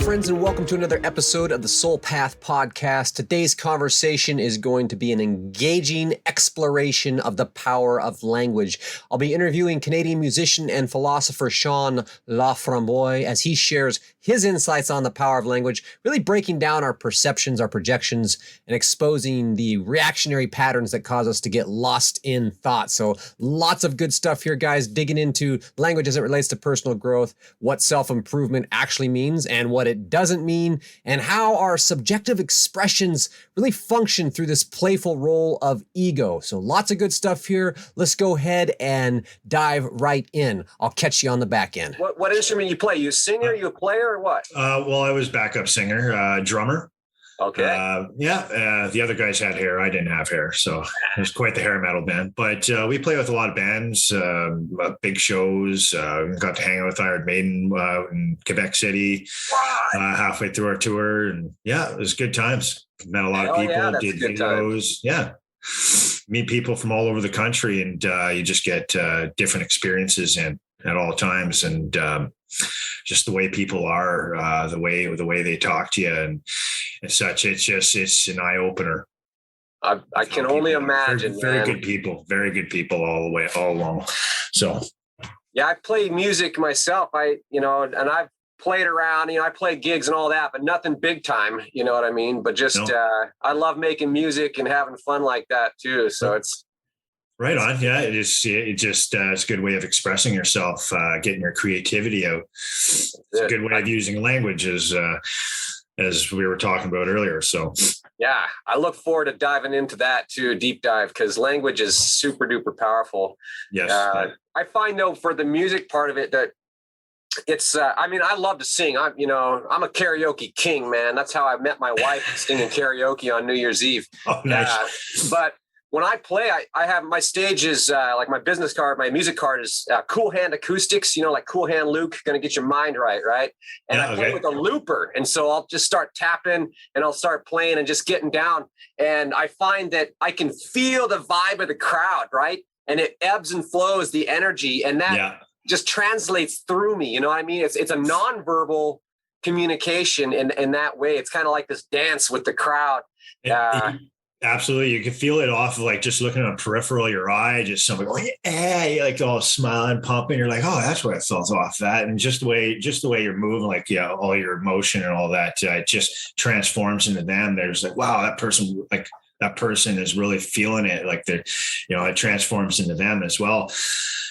friends, and welcome to another episode of the Soul Path Podcast. Today's conversation is going to be an engaging exploration of the power of language. I'll be interviewing Canadian musician and philosopher Sean Laframboise as he shares his insights on the power of language, really breaking down our perceptions, our projections, and exposing the reactionary patterns that cause us to get lost in thought. So lots of good stuff here, guys, digging into language as it relates to personal growth, what self-improvement actually means and what it doesn't mean, and how our subjective expressions really function through this playful role of ego. So lots of good stuff here. Let's go ahead and dive right in. I'll catch you on the back end. What instrument you play? You a singer, you a player, or what? Well, I was backup singer, drummer. Okay. The other guys had hair. I didn't have hair. So it was quite the hair metal band. But we play with a lot of bands, big shows. Got to hang out with Iron Maiden in Quebec City halfway through our tour. And yeah, it was good times. Met a lot of people, did videos. Yeah. Meet people from all over the country, and you just get different experiences in at all times. And just the way people are, the way they talk to you and such. It's an eye opener. I can only imagine. Very good people all along. So, yeah, I play music myself. And I've played around, I play gigs and all that, but nothing big time. You know what I mean? But just, I love making music and having fun like that too. So it's right on. Yeah, it's a good way of expressing yourself, getting your creativity out. It's a good way of using language as we were talking about earlier. So yeah, I look forward to diving into that too, deep dive, because language is super duper powerful. Yes. I find though, for the music part of it, that it's, I love to sing. I'm a karaoke king, man. That's how I met my wife, singing karaoke on New Year's Eve. Oh, nice. But when I play, I have my stage is like my business card, my music card is Cool Hand Acoustics, like Cool Hand Luke, going to get your mind right? And I play with a looper. And so I'll just start tapping and I'll start playing and just getting down. And I find that I can feel the vibe of the crowd, right? And it ebbs and flows, the energy. And that just translates through me. You know what I mean? It's a nonverbal communication in that way. It's kind of like this dance with the crowd. Absolutely. You can feel it off of like just looking at a peripheral of your eye, just something going, you're like all smiling, pumping. You're like, oh, that's what it felt off that. And just the way you're moving, like, all your emotion and all that, it just transforms into them. There's like, wow, that person is really feeling it. Like it transforms into them as well,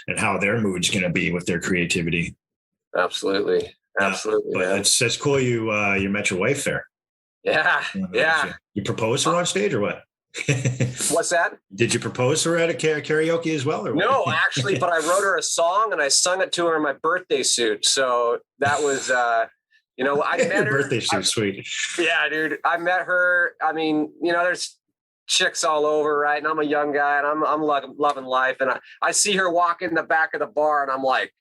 and how their mood's going to be with their creativity. Absolutely. Absolutely. But it's cool. You met your wife there. Yeah. You proposed to her on stage or what? What's that? Did you propose to her at a karaoke as well? Or what? No, actually, but I wrote her a song and I sung it to her in my birthday suit. So that was, I met her. Birthday suit, sweet. Yeah, dude. I met her. I mean, there's chicks all over, right? And I'm a young guy and I'm loving life. And I see her walk in the back of the bar and I'm like,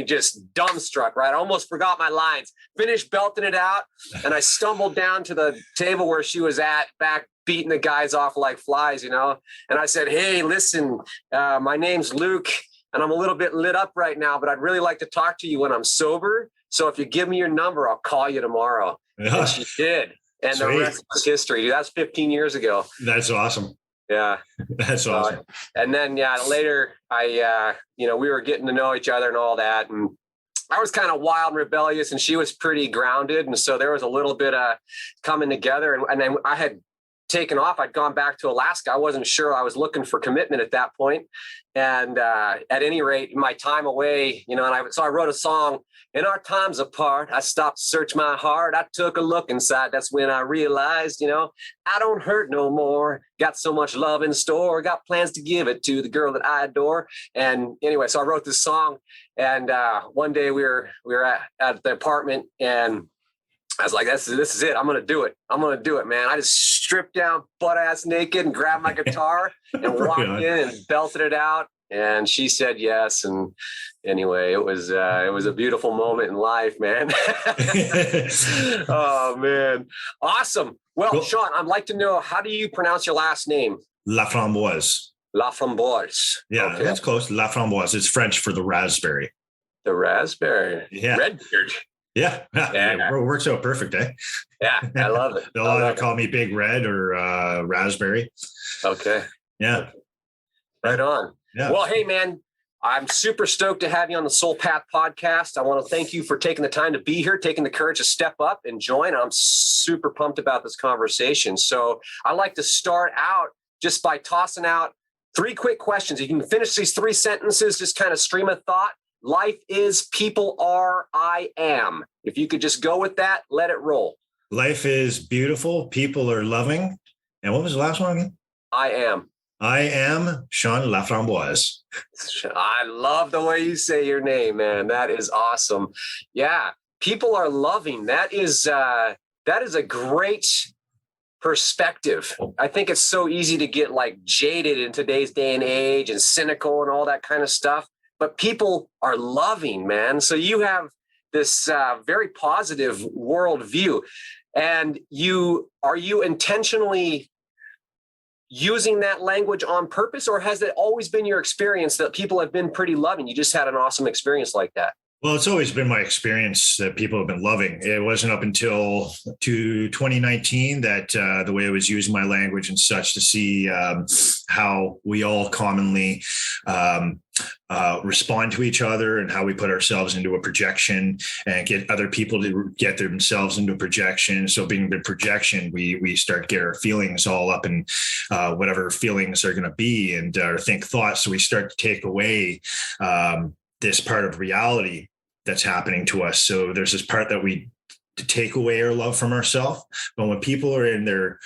just dumbstruck, right? I almost forgot my lines, finished belting it out. And I stumbled down to the table where she was at, back beating the guys off like flies, And I said, hey, listen, my name's Luke and I'm a little bit lit up right now, but I'd really like to talk to you when I'm sober. So if you give me your number, I'll call you tomorrow. And she did. And Sweet. The rest was history, dude. That's 15 years ago. That's awesome. Yeah. That's awesome. And then, later we were getting to know each other and all that. And I was kind of wild and rebellious and she was pretty grounded. And so there was a little bit of coming together. And then I had taken off. I'd gone back to Alaska. I wasn't sure. I was looking for commitment at that point. And at any rate, my time away, so I wrote a song. In our times apart, I stopped to search my heart. I took a look inside. That's when I realized, I don't hurt no more. Got so much love in store. Got plans to give it to the girl that I adore. And anyway, so I wrote this song. And one day we were at the apartment and I was like, this is it. I'm going to do it. I'm going to do it, man. I just stripped down butt ass naked and grabbed my guitar and walked in and belted it out. And she said yes. And anyway, it was a beautiful moment in life, man. Oh, man. Awesome. Well, cool. Sean, I'd like to know, how do you pronounce your last name? Laframboise. Laframboise. Yeah, that's close. Laframboise. It's French for the raspberry. The raspberry. Yeah. Redbeard. Yeah. Yeah. It works out perfect, eh? Yeah, I love it. They'll either call me Big Red or Raspberry. Okay. Yeah. Right on. Yeah. Well, hey, man, I'm super stoked to have you on the Soul Path podcast. I want to thank you for taking the time to be here, taking the courage to step up and join. I'm super pumped about this conversation. So I like to start out just by tossing out 3 quick questions. You can finish these 3 sentences, just kind of stream of thought. Life is, people are, I am. If you could just go with that, let it roll. Life is beautiful. People are loving. And what was the last one again? I am. I am Sean Laframboise. I love the way you say your name, man. That is awesome. Yeah, people are loving. That is a great perspective. I think it's so easy to get like jaded in today's day and age and cynical and all that kind of stuff. But people are loving, man. So you have this very positive worldview, and are you intentionally using that language on purpose, or has it always been your experience that people have been pretty loving? You just had an awesome experience like that. Well, it's always been my experience that people have been loving. It wasn't up until 2019 that the way I was using my language and such to see how we all commonly respond to each other and how we put ourselves into a projection and get other people to get themselves into a projection. So being the projection, we start to get our feelings all up in whatever feelings are going to be and think thoughts. So we start to take away this part of reality that's happening to us. So there's this part that we take away our love from ourselves. But when people are in their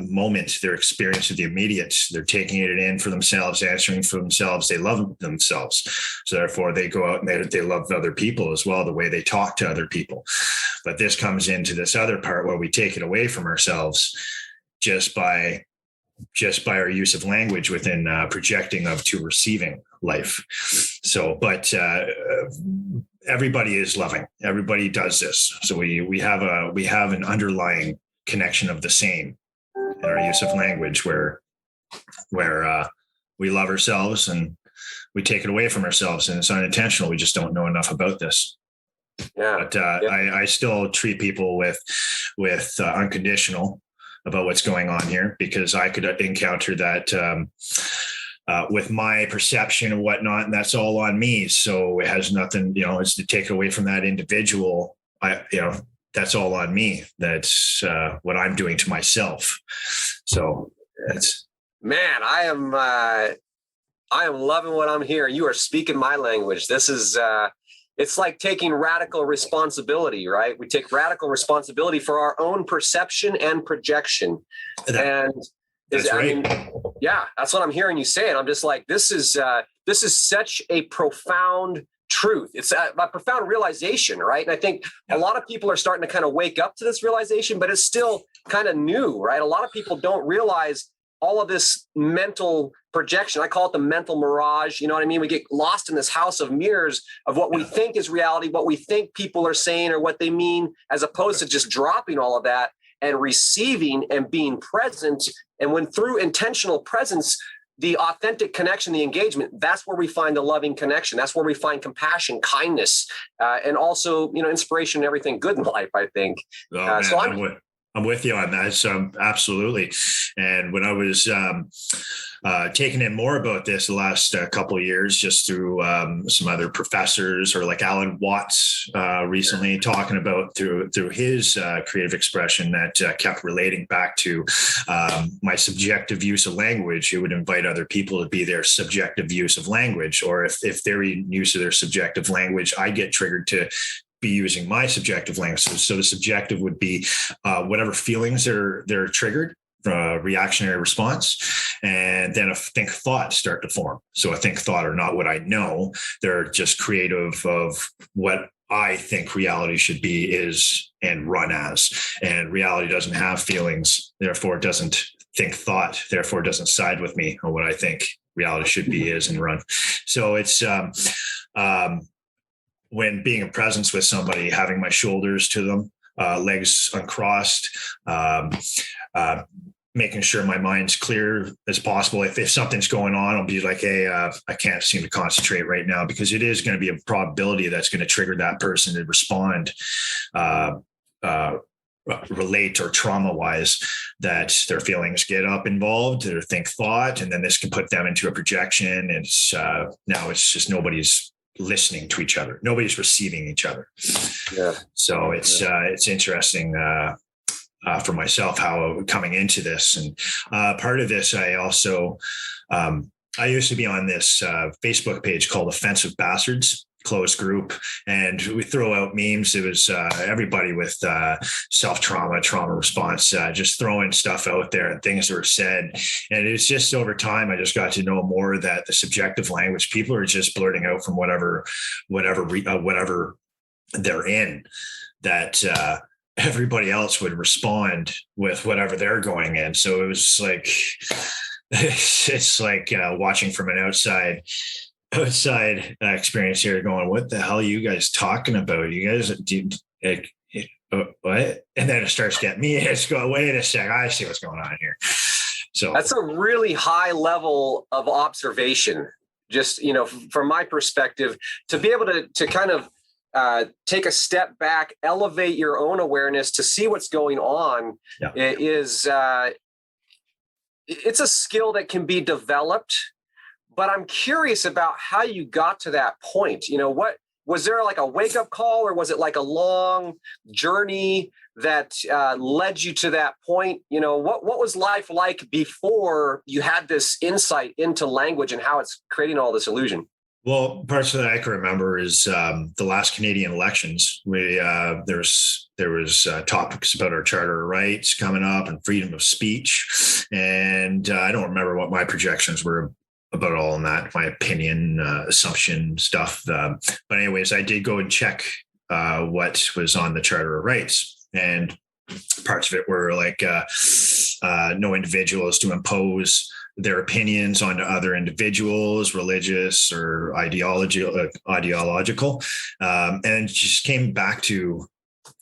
moment, their experience of the immediate, they're taking it in for themselves, answering for themselves. They love themselves. So therefore they go out and they love other people as well, the way they talk to other people. But this comes into this other part where we take it away from ourselves just by our use of language within projecting of to receiving life. So, but everybody is loving. Everybody does this. So we have an underlying connection of the same in our use of language where we love ourselves and we take it away from ourselves, and it's unintentional. We just don't know enough about this. Yeah. But I still treat people with unconditional about what's going on here, because I could encounter that with my perception and whatnot, and that's all on me. So it has nothing, it's to take it away from that individual. That's all on me. That's what I'm doing to myself. So it's, man, I am loving what I'm hearing. You are speaking my language. This is, it's like taking radical responsibility, right? We take radical responsibility for our own perception and projection. That's right. Yeah, that's what I'm hearing you say. And I'm just like, this is such a profound truth. It's a profound realization, right? And I think a lot of people are starting to kind of wake up to this realization, but it's still kind of new, right? A lot of people don't realize all of this mental projection. I call it the mental mirage. You know what I mean? We get lost in this house of mirrors of what we think is reality, what we think people are saying or what they mean, as opposed to just dropping all of that and receiving and being present. And when through intentional presence, the authentic connection, the engagement, that's where we find the loving connection. That's where we find compassion, kindness, and also, inspiration and everything good in life, I think. So I'm with you on that. Absolutely. And when I was taking in more about this the last couple of years, just through some other professors, or like Alan Watts recently talking about through his creative expression that kept relating back to my subjective use of language. It would invite other people to be their subjective use of language, or if their use of their subjective language, I get triggered to be using my subjective language. So the subjective would be whatever feelings they're triggered, reactionary response, and then a think thought start to form. So a think thought are not what I know; they're just creative of what I think reality should be, is, and run as. And reality doesn't have feelings, therefore it doesn't think thought, therefore it doesn't side with me on what I think reality should be, is, and run. So it's when being in presence with somebody, having my shoulders to them, legs uncrossed, making sure my mind's clear as possible. If something's going on, I'll be like, hey, I can't seem to concentrate right now, because it is going to be a probability that's going to trigger that person to respond, relate or trauma wise, that their feelings get up involved, their think thought, and then this can put them into a projection. It's now it's just nobody's listening to each other. Nobody's receiving each other. Yeah. So it's interesting for myself how coming into this, and part of this, I also I used to be on this Facebook page called Offensive Bastards, closed group, and we throw out memes. It was everybody with self-trauma, trauma response, just throwing stuff out there and things that were said. And it's just over time, I just got to know more that the subjective language, people are just blurting out from whatever they're in, that everybody else would respond with whatever they're going in. So it was like, it's like watching from an outside experience here, going, what the hell are you guys talking about? You guys do what? And then it starts getting me. It's going, wait a sec, I see what's going on here. So that's a really high level of observation. Just, from my perspective, to be able to kind of take a step back, elevate your own awareness to see what's going on, is it's a skill that can be developed. But I'm curious about how you got to that point. What was there, like a wake-up call, or was it like a long journey that led you to that point? What was life like before you had this insight into language and how it's creating all this illusion? Well, parts of that I can remember is the last Canadian elections. There was topics about our Charter of Rights coming up and freedom of speech, and I don't remember what my projections were about all in that, my opinion, assumption stuff. But anyways, I did go and check what was on the Charter of Rights, and parts of it were like no individual is to impose their opinions onto other individuals, religious or ideological. And just came back to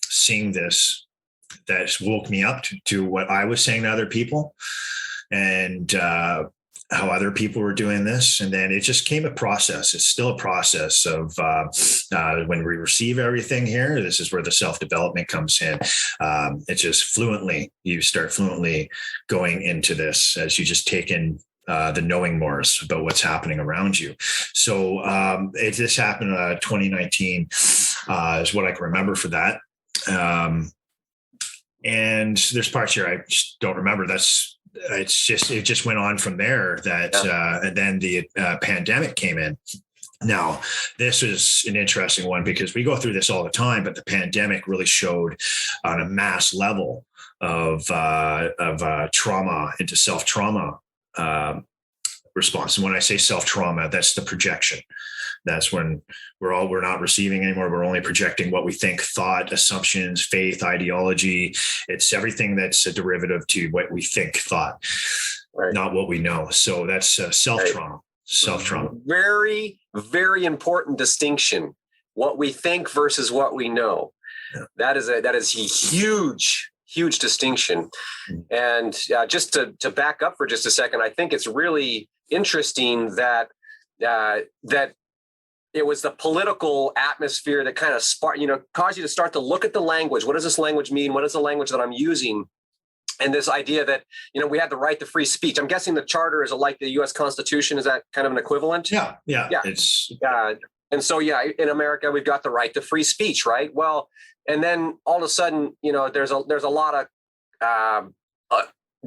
seeing this, that woke me up to what I was saying to other people, and how other people were doing this. And then it just came a process. It's still a process of when we receive everything here, this is where the self-development comes in. It's just you start fluently going into this as you just take in the knowing more about what's happening around you. So this happened 2019 is what I can remember for that. And there's parts here I just don't remember. It just went on from there, and then the pandemic came in. Now, this is an interesting one because we go through this all the time, but the pandemic really showed on a mass level of trauma into self-trauma response. And when I say self-trauma, that's the projection. That's when we're not receiving anymore. We're only projecting what we think, thought, assumptions, faith, ideology. It's everything that's a derivative to what we think, thought, right, not what we know. So that's self-trauma. Right. Self-trauma. Very, very important distinction. What we think versus what we know. Yeah. That is a huge distinction. And just to back up for just a second, I think it's really interesting that it was the political atmosphere that kind of caused you to start to look at the language. What does this language mean? What is the language that I'm using? And this idea that, we had the right to free speech. I'm guessing the Charter is like the U.S. Constitution. Is that kind of an equivalent? Yeah. And so, in America, we've got the right to free speech, right? Well, and then all of a sudden, there's a lot of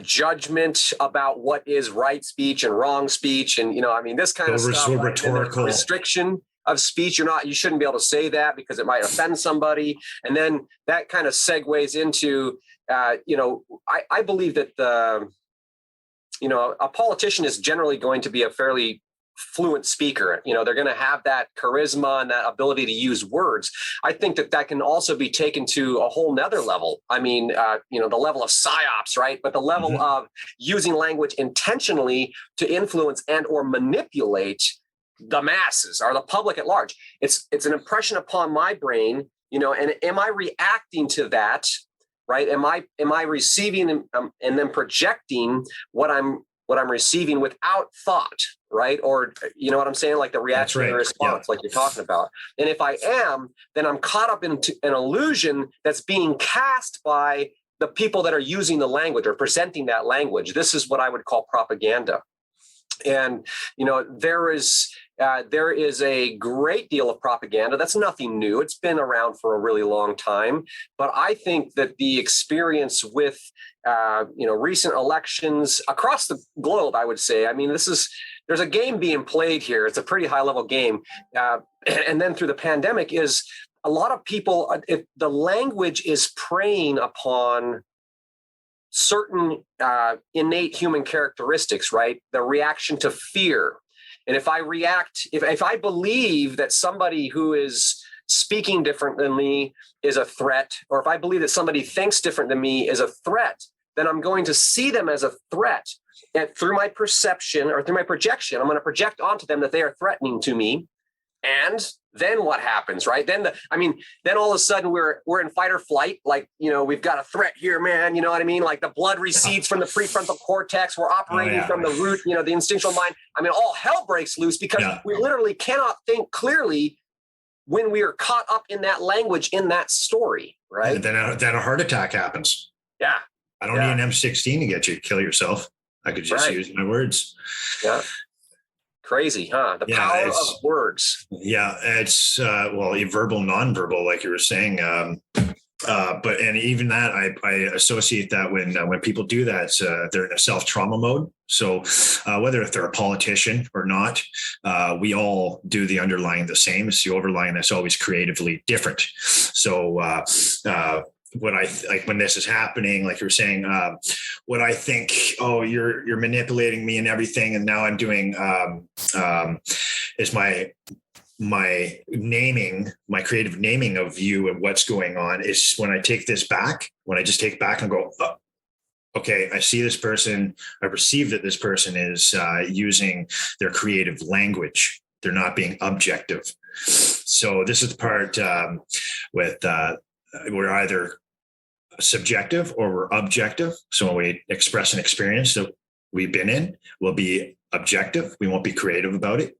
judgment about what is right speech and wrong speech, and this kind of stuff. Rhetorical restriction of speech. You shouldn't be able to say that because it might offend somebody. And then that kind of segues into, I believe that a politician is generally going to be a fairly fluent speaker. They're going to have that charisma and that ability to use words. I think that can also be taken to a whole nother level. The level of psyops, right? But the level of using language intentionally to influence and or manipulate the masses or the public at large. It's an impression upon my brain, and am I reacting to that right? Am I receiving and then projecting what I'm receiving without thought, right? Or you know what I'm saying, like the reactionary response, like you're talking about. And if I am, then I'm caught up into an illusion that's being cast by the people that are using the language or presenting that language. This is what I would call propaganda. And there is a great deal of propaganda. That's nothing new. It's been around for a really long time. But I think that the experience with recent elections across the globe, I would say, I mean, there's a game being played here. It's a pretty high level game. And then through the pandemic is a lot of people, if the language is preying upon certain innate human characteristics, right? The reaction to fear. And if I believe that somebody who is speaking different than me is a threat, or if I believe that somebody thinks different than me is a threat, then I'm going to see them as a threat. And through my perception or through my projection, I'm going to project onto them that they are threatening to me. And then what happens, right? Then all of a sudden we're in fight or flight. Like, we've got a threat here, man. You know what I mean? Like the blood recedes from the prefrontal cortex. We're operating from the root, the instinctual mind. I mean, all hell breaks loose because we literally cannot think clearly when we are caught up in that language, in that story, right? And then a heart attack happens. Yeah. I don't need an M16 to get you to kill yourself. I could just use my words. Yeah. Crazy, huh? The power of words. Yeah, it's verbal, nonverbal, like you were saying. But even that, I associate that when people do that, they're in a self-trauma mode. So whether if they're a politician or not, we all do the underlying the same. It's the overlying that's always creatively different. So what I like when this is happening, like you were saying, what I think, you're manipulating me and everything, and now I'm doing is my naming, my creative naming of you and what's going on is when I take this back, when I just take back and go, okay, I see this person, I perceive that this person is using their creative language. They're not being objective. So this is the part with we're either subjective or we're objective. So when we express an experience that we've been in, we'll be objective. We won't be creative about it.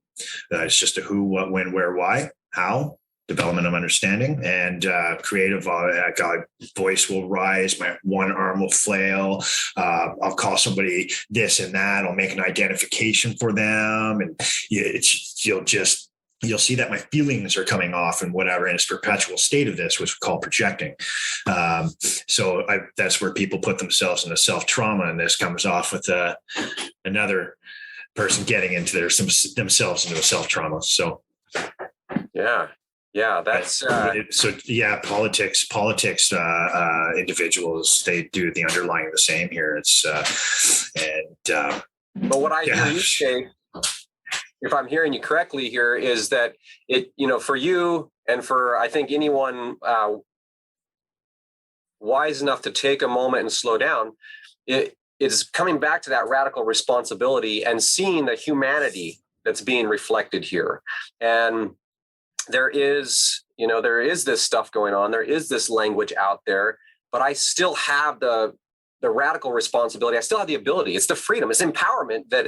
It's just a who, what, when, where, why, how, development of understanding, and creative. Voice will rise. My one arm will flail. I'll call somebody this and that. I'll make an identification for them, and you'll see that my feelings are coming off and whatever, and it's perpetual state of this, which we call projecting. So that's where people put themselves into self-trauma, and this comes off with another person getting into themselves into a self-trauma. So that's politics individuals, they do the underlying the same here. It's but what I hear you say, if I'm hearing you correctly here, is that it, for you and for, I think, anyone wise enough to take a moment and slow down, it is coming back to that radical responsibility and seeing the humanity that's being reflected here. And there is this stuff going on. There is this language out there, but I still have the radical responsibility. I still have the ability. It's the freedom. It's empowerment that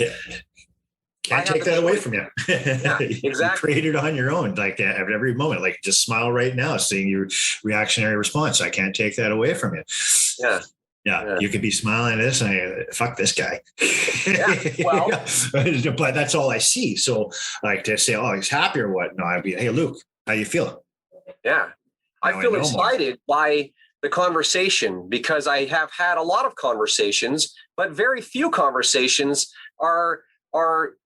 can't take that away from you. Yeah, exactly. You create it on your own, like at every moment. Like just smile right now, seeing your reactionary response. I can't take that away from you. Yeah. You could be smiling at this and fuck this guy. Well, but that's all I see. So like to say, oh, he's happy or what? No, I'd be, hey, Luke, how you feeling? Yeah. I feel excited by the conversation because I have had a lot of conversations, but very few conversations are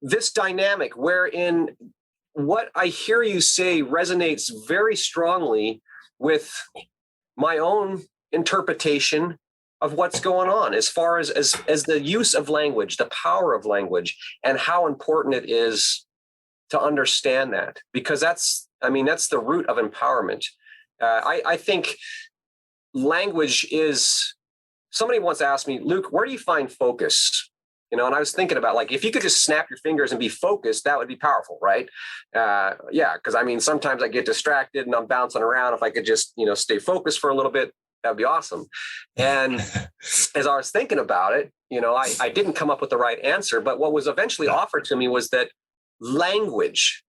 this dynamic wherein what I hear you say resonates very strongly with my own interpretation of what's going on as far as the use of language, the power of language, and how important it is to understand that, because that's the root of empowerment. I think language is, somebody once asked me, Luke, where do you find focus? And I was thinking about, like, if you could just snap your fingers and be focused, that would be powerful, right? Because sometimes I get distracted and I'm bouncing around. If I could just, stay focused for a little bit, That'd be awesome. And as I was thinking about it, I didn't come up with the right answer, but what was eventually offered to me was that language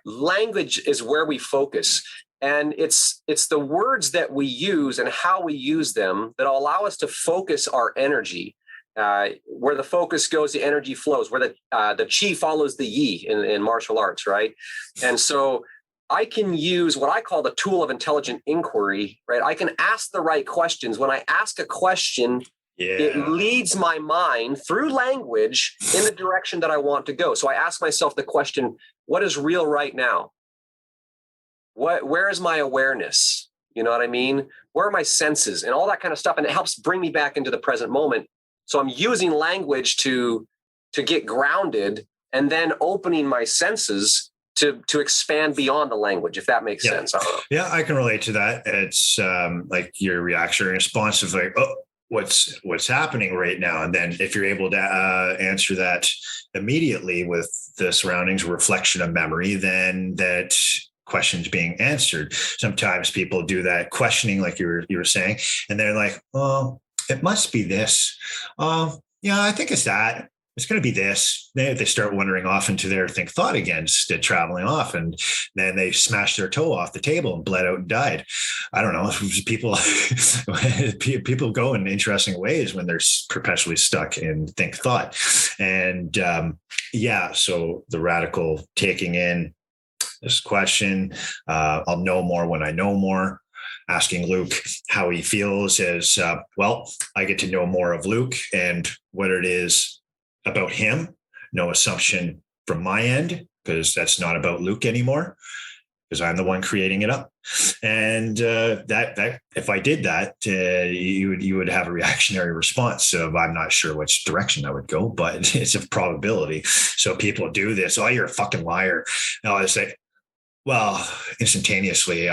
is where we focus. And it's the words that we use and how we use them that allow us to focus our energy. Where the focus goes, the energy flows. Where the chi follows the yi in martial arts, right? And so I can use what I call the tool of intelligent inquiry, right? I can ask the right questions. When I ask a question, it leads my mind through language in the direction that I want to go. So I ask myself the question, what is real right now? Where is my awareness? You know what I mean? Where are my senses and all that kind of stuff? And it helps bring me back into the present moment. So I'm using language to get grounded and then opening my senses to expand beyond the language, if that makes sense. I don't know. Yeah, I can relate to that. It's like your reactionary response of like, oh, what's happening right now? And then if you're able to answer that immediately with the surroundings, reflection of memory, then that question's being answered. Sometimes people do that questioning, like you were saying, and they're like, oh, it must be this. Yeah, I think it's that. It's going to be this. They start wandering off into their think thought again, traveling off, and then they smashed their toe off the table and bled out and died. I don't know. People go in interesting ways when they're perpetually stuck in think thought. And so the radical taking in this question, I'll know more when I know more. Asking Luke how he feels as I get to know more of Luke and what it is about him. No assumption from my end, because that's not about Luke anymore, because I'm the one creating it up. And that if I did that, you would have a reactionary response of, I'm not sure which direction I would go, but it's a probability. So people do this. Oh, you're a fucking liar. And I say, well, instantaneously,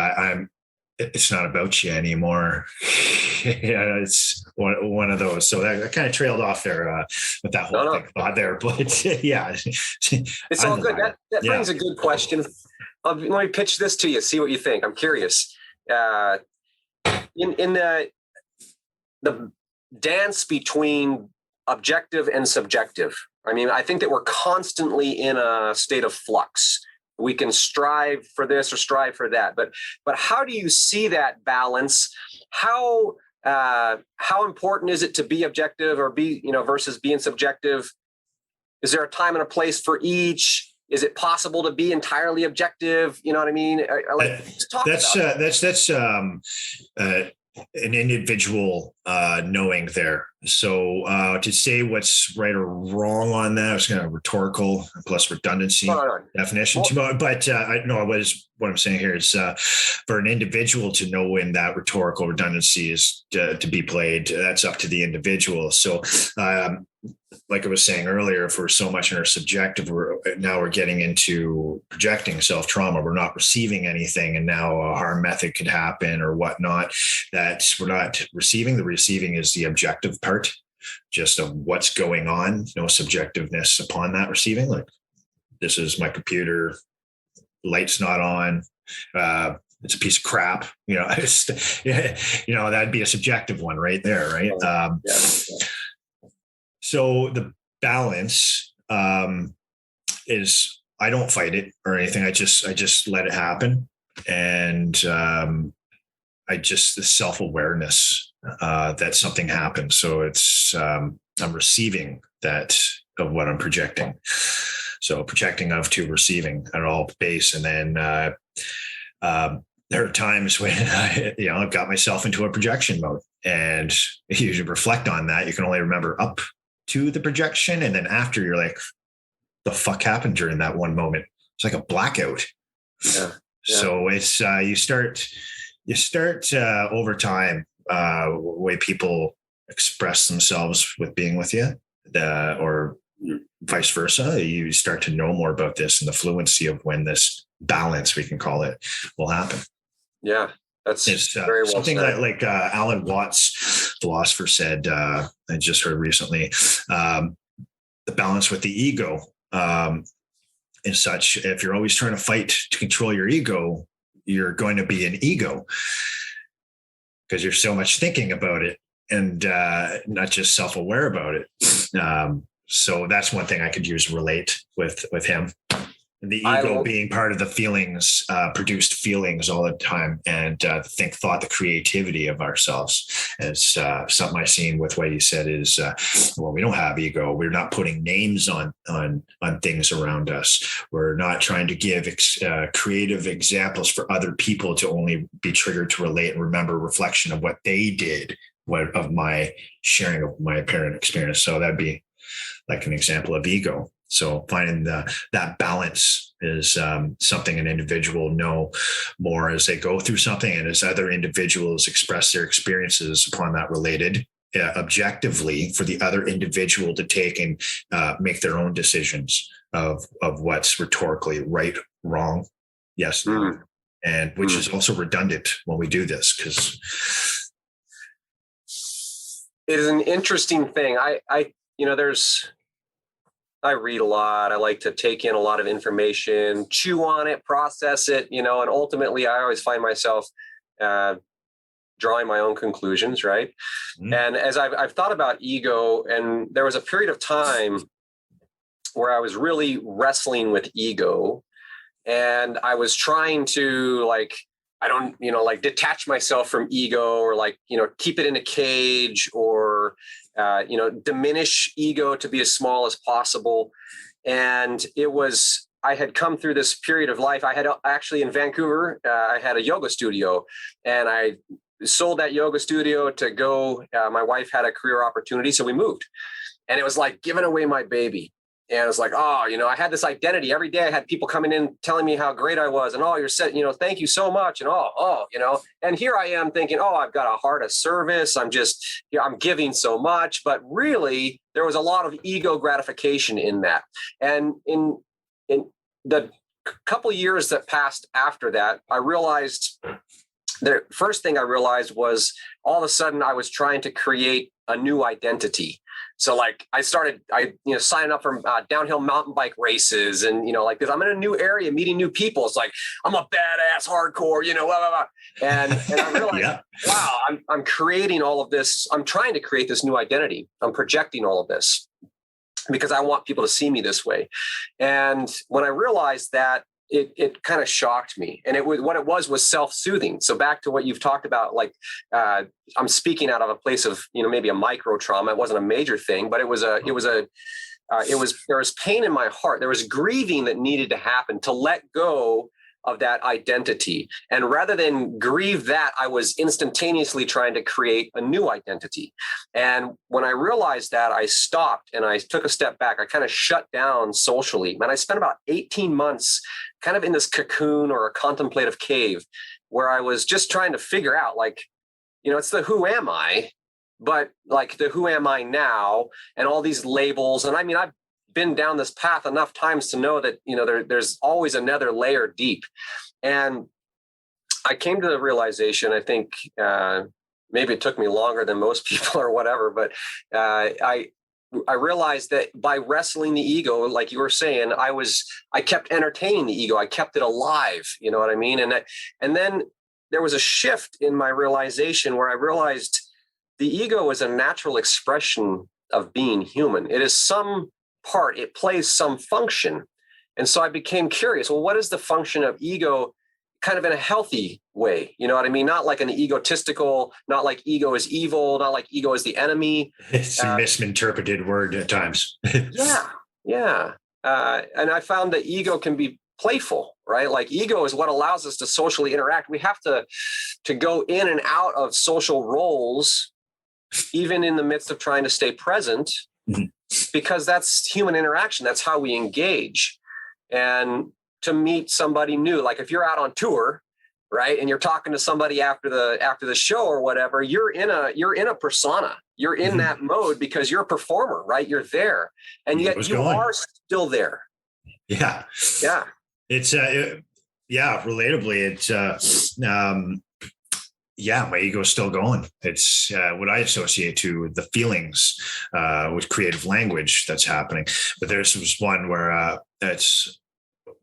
it's not about you anymore. It's one of those. So that kind of trailed off there with that whole thing thought there. But yeah, it's all good. That brings a good question. Let me pitch this to you. See what you think. I'm curious. In the dance between objective and subjective, I mean, I think that we're constantly in a state of flux. We can strive for this or strive for that, but how do you see that balance? How important is it to be objective or be, versus being subjective? Is there a time and a place for each? Is it possible to be entirely objective? You know what I mean? That's an individual knowing there. So to say what's right or wrong on that is kind of rhetorical plus redundancy definition. But I know what I'm saying here is for an individual to know when that rhetorical redundancy is to be played, that's up to the individual. So like I was saying earlier, if we're so much in our subjective, we're getting into projecting self-trauma. We're not receiving anything, and now a harm method could happen or whatnot. That we're not receiving. The receiving is the objective part, just of what's going on. No subjectiveness upon that receiving. Like, this is my computer, light's not on. It's a piece of crap. That'd be a subjective one right there, right? So the balance is, I don't fight it or anything. I just let it happen. And the self-awareness that something happened. So it's, I'm receiving that of what I'm projecting. So projecting of to receiving at all base. And then there are times when I've got myself into a projection mode, and you should reflect on that. You can only remember up to the projection, and then after, you're like, the fuck happened during that one moment? It's like a blackout. Yeah. So it's you start over time, way people express themselves with being with you, or vice versa. You start to know more about this and the fluency of when this balance, we can call it, will happen. Yeah. It's very well something said. that, like Alan Watts, philosopher, said, I just heard recently, the balance with the ego and such. If you're always trying to fight to control your ego, you're going to be an ego. because you're so much thinking about it and not just self-aware about it. So that's one thing I could use relate with him. And the ego being part of the feelings, produced feelings all the time, and the thought, the creativity of ourselves. As something I've seen with what you said is, well, we don't have ego. We're not putting names on things around us. We're not trying to give creative examples for other people to only be triggered to relate and remember reflection of what they did, of my sharing of my parent experience. So that'd be like an example of ego. So finding that balance is something an individual know more as they go through something, and as other individuals express their experiences upon that related objectively, for the other individual to take and make their own decisions of what's rhetorically right, wrong, yes, no, and which is also redundant when we do this, because it is an interesting thing. I read a lot. I like to take in a lot of information, chew on it, process it, and ultimately I always find myself drawing my own conclusions, right? Mm-hmm. And as I've thought about ego, and there was a period of time where I was really wrestling with ego, and I was trying to detach myself from ego, or keep it in a cage, or diminish ego to be as small as possible. And I had come through this period of life. I had actually in Vancouver, I had a yoga studio, and I sold that yoga studio to go. My wife had a career opportunity, so we moved, and it was like giving away my baby. And it was like, I had this identity. Every day I had people coming in telling me how great I was, and you're set, thank you so much. And and here I am thinking, I've got a heart of service. I'm giving so much, but really there was a lot of ego gratification in that. And in the couple years that passed after that, I realized the first thing I realized was all of a sudden I was trying to create a new identity. So I started signing up for downhill mountain bike races, and because I'm in a new area, meeting new people. It's like, I'm a badass hardcore, blah, blah, blah. And I realized, wow, I'm creating all of this. I'm trying to create this new identity. I'm projecting all of this because I want people to see me this way. And when I realized that, it kind of shocked me. And what it was self-soothing. So back to what you've talked about, I'm speaking out of a place of, maybe a micro trauma. It wasn't a major thing, but there was pain in my heart. There was grieving that needed to happen to let go of that identity. And rather than grieve that, I was instantaneously trying to create a new identity. And when I realized that, I stopped and I took a step back. I kind of shut down socially. And I spent about 18 months kind of in this cocoon or a contemplative cave where I was just trying to figure out, it's the who am I, but the who am I now, and all these labels. And I've been down this path enough times to know that, there's always another layer deep. And I came to the realization, I think maybe it took me longer than most people or whatever, but I realized that by wrestling the ego, like you were saying, I kept entertaining the ego. I kept it alive. You know what I mean? And then there was a shift in my realization where I realized the ego is a natural expression of being human. It is some part, it plays some function. And so I became curious, well, what is the function of ego kind of in a healthy way? You know what I mean? Not like an egotistical, not like ego is evil, not like ego is the enemy. It's a misinterpreted word at times. Yeah. And I found that ego can be playful, right? Like ego is what allows us to socially interact. We have to go in and out of social roles, even in the midst of trying to stay present, because that's human interaction. That's how we engage. And to meet somebody new, like if you're out on tour, right, and you're talking to somebody after the show or whatever, you're in a persona. You're in that mode because you're a performer, right? You're there, and yet you are still there. Yeah. It's relatably, it's my ego's still going. It's what I associate to the feelings with creative language that's happening. But there's was one where it's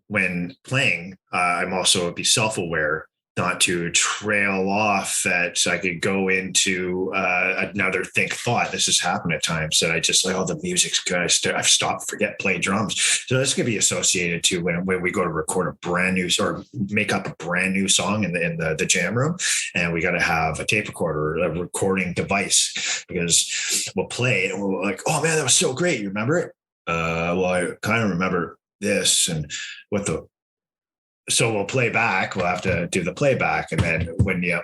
when playing, I'm also be self-aware not to trail off, that I could go into another think thought. This has happened at times that I just like, oh, the music's good. I've stopped, play drums. So this could be associated to when we go to record a brand new or make up a brand new song in the jam room, and we got to have a tape recorder, a recording device, because we'll play and we're like, oh man, that was so great. You remember it? Well, I kind of remember this and what the. So we'll play back. We'll have to do the playback. And then when you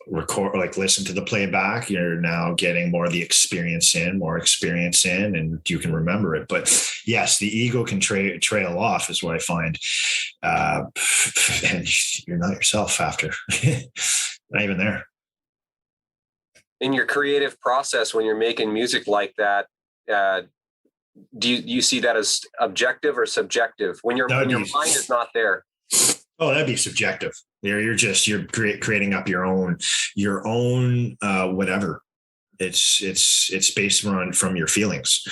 record, like listen to the playback, you're now getting more of the experience in, and you can remember it. But yes, the ego can trail off is what I find. And you're not yourself after. Not even there. In your creative process, when you're making music like that, do you see that as objective or subjective when your mind is not there? Oh, that'd be subjective. You're creating up your own whatever. It's based from your feelings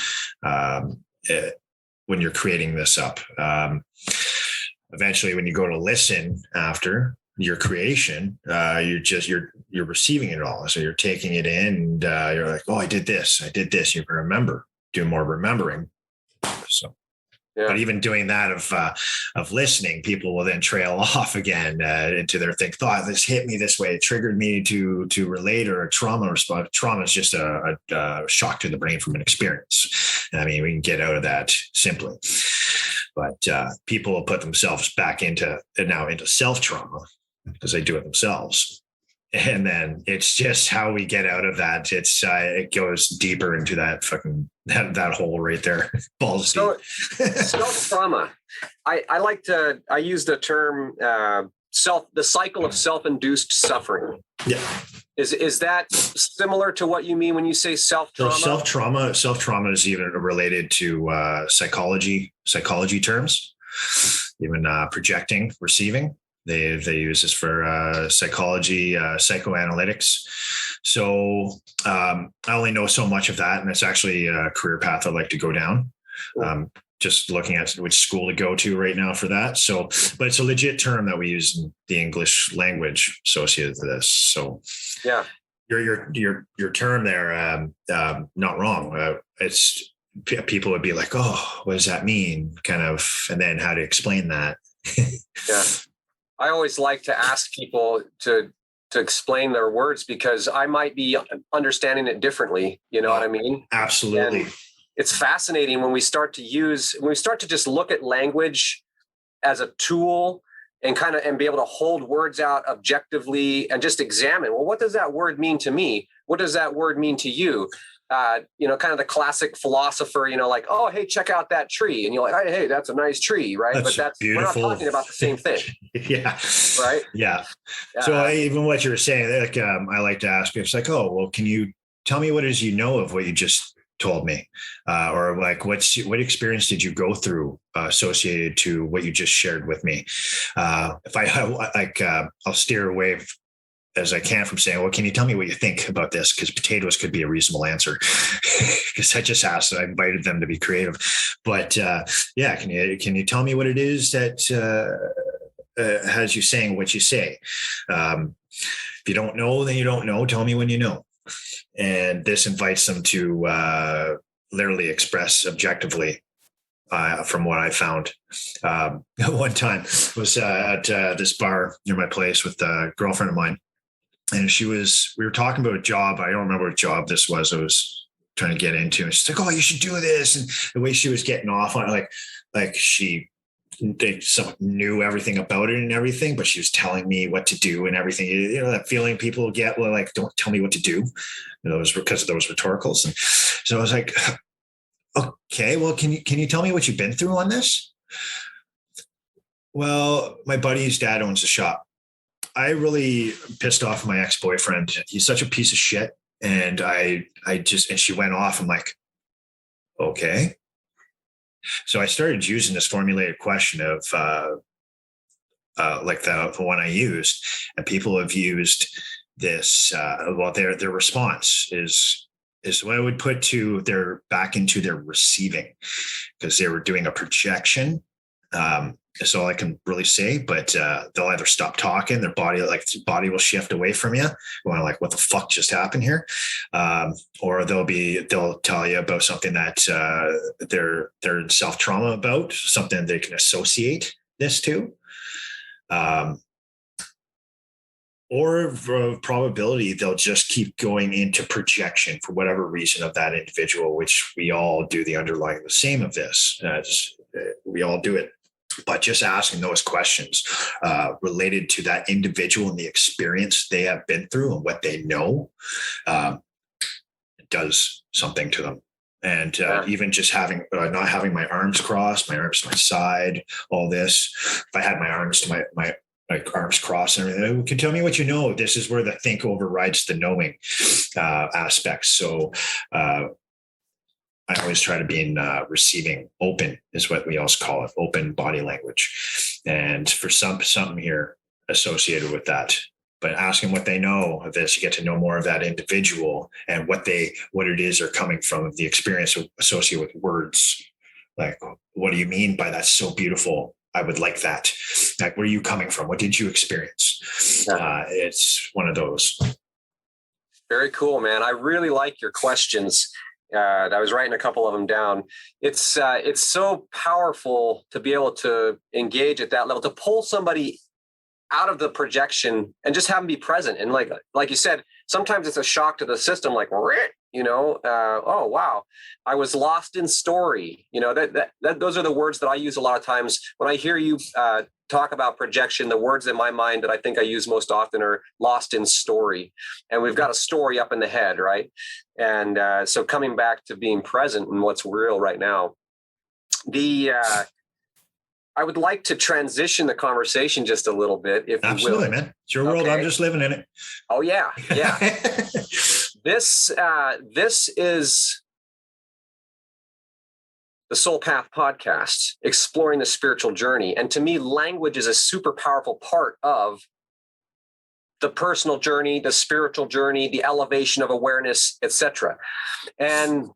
when you're creating this up. Eventually, when you go to listen after your creation, you're receiving it all. So you're taking it in, and you're like, oh, I did this. You can remember, do more remembering. So. Yeah. But even doing that of listening, people will then trail off again into their think thought. This hit me this way. It triggered me to relate, or a trauma response. Trauma is just a shock to the brain from an experience. I mean, we can get out of that simply. But people will put themselves back into self-trauma because they do it themselves. And then it's just how we get out of that. It goes deeper into that that hole right there. Balls deep. Self-trauma. I use the term the cycle of self-induced suffering. Yeah. Is that similar to what you mean when you say self-trauma? So self-trauma is even related to psychology terms, even projecting, receiving. They use this for psychology, psychoanalytics. So I only know so much of that, and it's actually a career path I'd like to go down. Just looking at which school to go to right now for that. So, but it's a legit term that we use in the English language associated to this. So, yeah, your term there, not wrong. It's people would be like, oh, what does that mean? Kind of, and then how to explain that. Yeah. I always like to ask people to explain their words, because I might be understanding it differently. You know what I mean? Absolutely. And it's fascinating when we start to just look at language as a tool and be able to hold words out objectively and just examine, well, what does that word mean to me? What does that word mean to you? Kind of the classic philosopher, like, oh, hey, check out that tree. And you're like, hey, that's a nice tree, right? That's we're not talking about the same thing. Yeah. Right. Yeah. So even what you were saying, like, I like to ask people, it's like, oh, well, can you tell me what it is you know of what you just told me? Or like, what experience did you go through associated to what you just shared with me? If I'll steer away as I can from saying, well, can you tell me what you think about this? Because potatoes could be a reasonable answer. Because I just asked, I invited them to be creative. But yeah, can you tell me what it is that has you saying what you say? If you don't know, then you don't know. Tell me when you know. And this invites them to literally express objectively. From what I found, one time was at this bar near my place with a girlfriend of mine. And we were talking about a job. I don't remember what job this was. I was trying to get into. And she's like, oh, you should do this. And the way she was getting off on it, like someone knew everything about it and everything, but she was telling me what to do and everything. That feeling people get, well, like, don't tell me what to do. It was because of those rhetoricals. And so I was like, okay, well, can you tell me what you've been through on this? Well, my buddy's dad owns a shop. I really pissed off my ex-boyfriend. He's such a piece of shit. And and she went off. I'm like, okay. So I started using this formulated question of like the one I used, and people have used this. Their response is what I would put back into their receiving, because they were doing a projection That's all I can really say, but they'll either stop talking, their body will shift away from you, going like, what the fuck just happened here? Or they'll tell you about something that they're in self-trauma about, something they can associate this to. Or for probability, they'll just keep going into projection for whatever reason of that individual, which we all do the underlying the same of this. We all do it. But just asking those questions related to that individual and the experience they have been through and what they know does something to them. And even just not having my arms crossed, my arms to my side, all this. If I had my arms to my arms crossed and everything, you can tell me what you know. This is where the think overrides the knowing aspects. So I always try to be in receiving. Open is what we also call it, open body language. And for something here associated with that, but asking what they know of this, you get to know more of that individual and what it is are coming from, the experience associated with words. Like, what do you mean by that's so beautiful? I would like that. Like, where are you coming from? What did you experience? It's one of those. Very cool, man. I really like your questions. I was writing a couple of them down. It's so powerful to be able to engage at that level, to pull somebody out of the projection and just have them be present. And like you said, sometimes it's a shock to the system, like, oh, wow, I was lost in story. That those are the words that I use a lot of times when I hear you talk about projection. The words in my mind that I think I use most often are lost in story. And we've got a story up in the head, right? And so coming back to being present in what's real right now, I would like to transition the conversation just a little bit, if Absolutely, you will. Man. It's your world. I'm just living in it. Oh, yeah. Yeah. This is the Soul Path podcast, exploring the spiritual journey. And to me, language is a super powerful part of the personal journey, the spiritual journey, the elevation of awareness, etc. And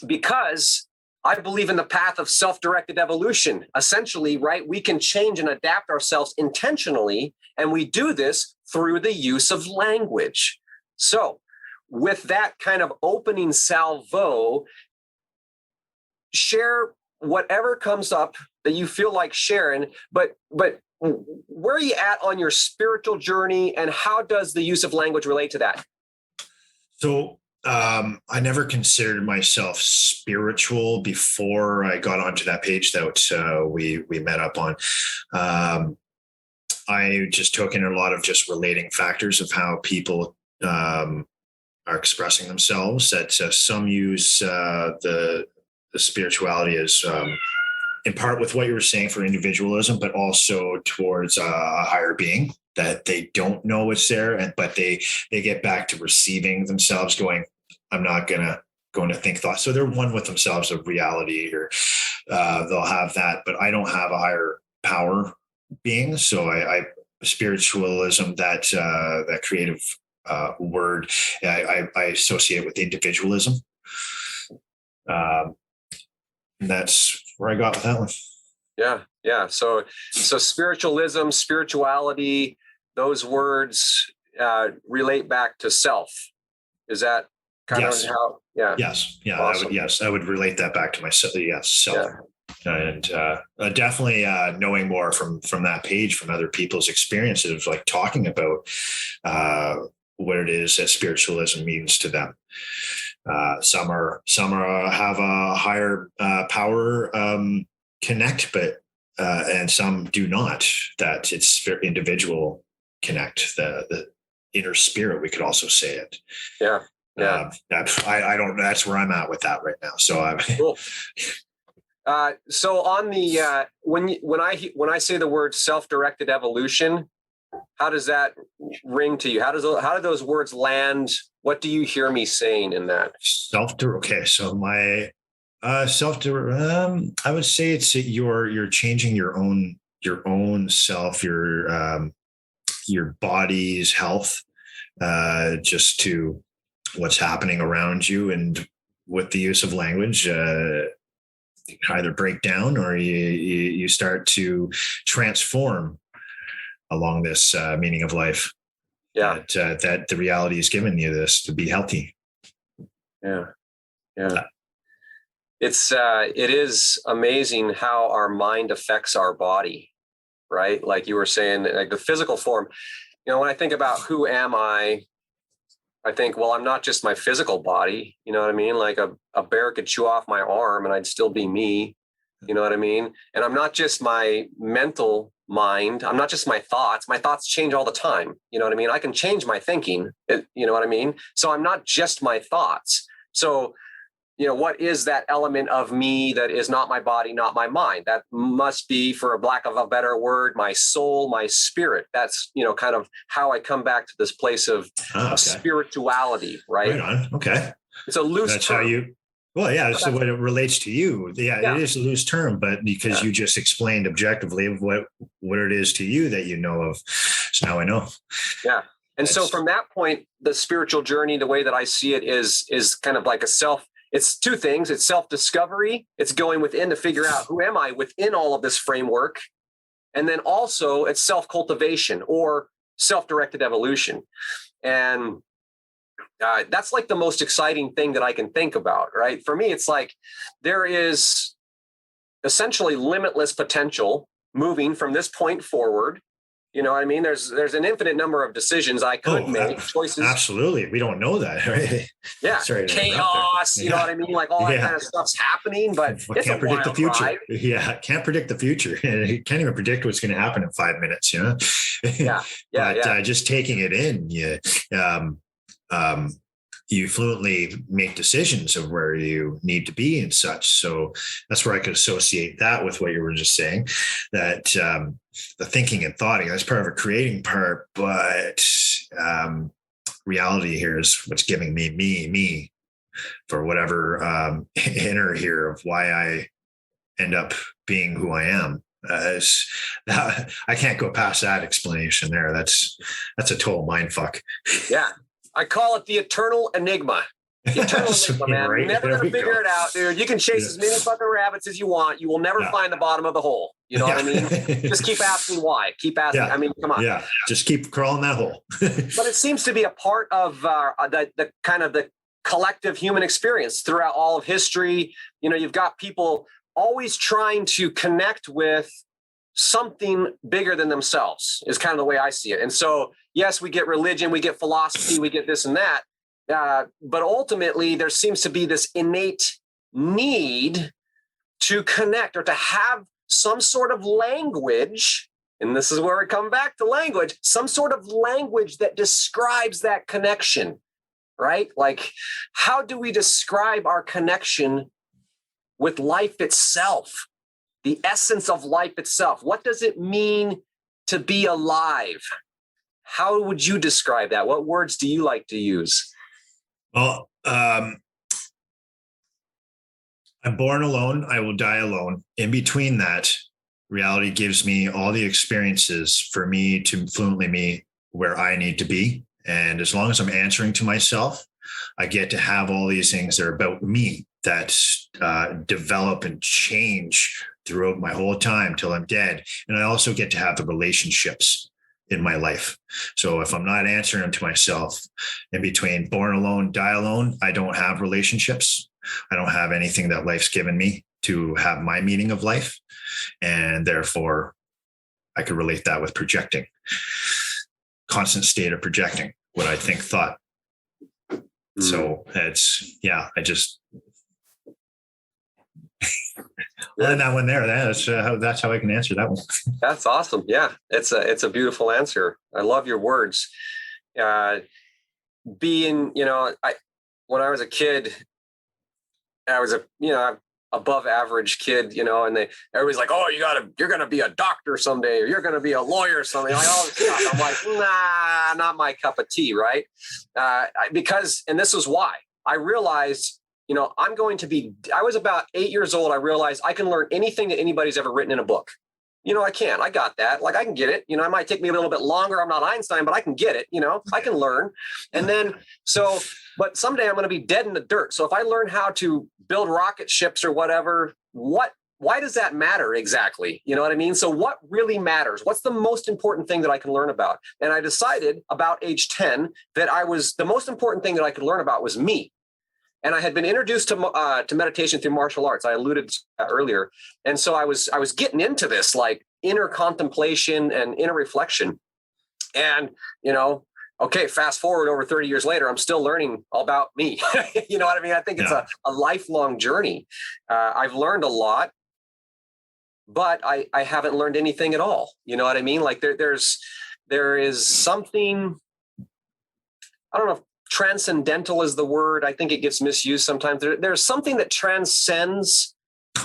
because I believe in the path of self-directed evolution. Essentially, right, we can change and adapt ourselves intentionally, and we do this through the use of language. So with that kind of opening salvo, share whatever comes up that you feel like sharing, but where are you at on your spiritual journey, and how does the use of language relate to that? So I never considered myself spiritual before I got onto that page that we met up on. I just took in a lot of just relating factors of how people are expressing themselves. That some use the spirituality as in part with what you were saying for individualism, but also towards a higher being that they don't know it's there, but they get back to receiving themselves, going, I'm not going to think thoughts. So they're one with themselves of reality, or they'll have that, but I don't have a higher power being. So I spiritualism, that creative word, I associate with individualism. And that's where I got with that one. Yeah. So spiritualism, spirituality, those words relate back to self. Is that kind of how? Yeah. Yes. Yeah. Awesome. I would relate that back to myself. Yes. Self. Yeah. And definitely knowing more from that page, from other people's experiences, like talking about what it is that spiritualism means to them. Some have a higher power connect, but and some do not. That it's very individual connect, the inner spirit. We could also say it. Yeah. I don't. That's where I'm at with that right now. So I'm cool. So on the when I say the word self-directed evolution, how does that ring to you? How do those words land? What do you hear me saying in that? Okay, so my I would say it's you're changing your own self, your body's health, just to what's happening around you, and with the use of language, either break down or you start to transform along this meaning of life. Yeah. That the reality is giving you this to be healthy. Yeah. Yeah. It is amazing how our mind affects our body, right? Like you were saying, like the physical form, when I think about who am I think, well, I'm not just my physical body. You know what I mean? Like a bear could chew off my arm and I'd still be me. You know what I mean? And I'm not just my mental mind. I'm not just my thoughts. My thoughts change all the time. You know what I mean? I can change my thinking. You know what I mean? So I'm not just my thoughts. So, what is that element of me that is not my body, not my mind? That must be, for a lack of a better word, my soul, my spirit. That's, kind of how I come back to this place of spirituality, right? Right on. Okay. It's a loose That's term. how you, well, yeah, that's the way it relates to you. Yeah, it is a loose term, but because you just explained objectively what it is to you that you know of. So now I know. Yeah. And so from that point, the spiritual journey, the way that I see it is kind of like it's two things. It's self-discovery. It's going within to figure out who am I within all of this framework. And then also it's self-cultivation or self-directed evolution. And that's like the most exciting thing that I can think about, right? For me, it's like there is essentially limitless potential moving from this point forward. You know what I mean? There's an infinite number of decisions I could make, choices. Absolutely. We don't know that, right? Yeah. Sorry, chaos, you know what I mean? Like all that kind of stuff's happening, but it's can't predict the future. Ride. Yeah. Can't predict the future. You can't even predict what's going to happen in 5 minutes, Yeah. But just taking it in, you fluently make decisions of where you need to be and such. So that's where I could associate that with what you were just saying, that the thinking and thoughting, that's part of a creating part, but reality here is what's giving me for whatever inner here of why I end up being who I am. I can't go past that explanation there. That's a total mind fuck. Yeah. I call it the eternal enigma. The eternal enigma, man. Right, You're never going to figure it out, dude. You can chase as many fucking rabbits as you want. You will never find the bottom of the hole. You know what I mean? Just keep asking why. Keep asking. I mean, come on. Yeah. Just keep crawling that hole. But it seems to be a part of the kind of the collective human experience throughout all of history. You've got people always trying to connect with something bigger than themselves is kind of the way I see it. And so, yes, we get religion, we get philosophy, we get this and that. But ultimately, there seems to be this innate need to connect or to have some sort of language. And this is where we come back to language, some sort of language that describes that connection, right? Like, how do we describe our connection with life itself? The essence of life itself. What does it mean to be alive? How would you describe that? What words do you like to use? Well, I'm born alone. I will die alone. In between that, reality gives me all the experiences for me to fluently me where I need to be. And as long as I'm answering to myself, I get to have all these things that are about me that develop and change throughout my whole time till I'm dead. And I also get to have the relationships in my life. So if I'm not answering to myself in between born alone, die alone, I don't have relationships. I don't have anything that life's given me to have my meaning of life. And therefore I could relate that with projecting, constant state of projecting what I think thought. So it's, I just, well, that one there, that's how I can answer that one. That's awesome. Yeah. It's a beautiful answer. I love your words. When I was a kid, I was above average kid, and everybody's like, oh, you're going to be a doctor someday, or you're going to be a lawyer someday. Like all this stuff. I'm like, nah, not my cup of tea. Right. And this is why I realized, I was about 8 years old. I realized I can learn anything that anybody's ever written in a book. I can. I got that. Like, I can get it. It might take me a little bit longer. I'm not Einstein, but I can get it. I can learn. And then, but someday I'm going to be dead in the dirt. So if I learn how to build rocket ships or whatever, why does that matter exactly? You know what I mean? So what really matters? What's the most important thing that I can learn about? And I decided about age 10 that the most important thing that I could learn about was me. And I had been introduced to meditation through martial arts. I alluded to that earlier. And so I was getting into this like inner contemplation and inner reflection. And, okay, fast forward over 30 years later, I'm still learning about me. You know what I mean? I think it's a lifelong journey. I've learned a lot, but I haven't learned anything at all. You know what I mean? Like there is something, I don't know if transcendental is the word. I think it gets misused sometimes. There's something that transcends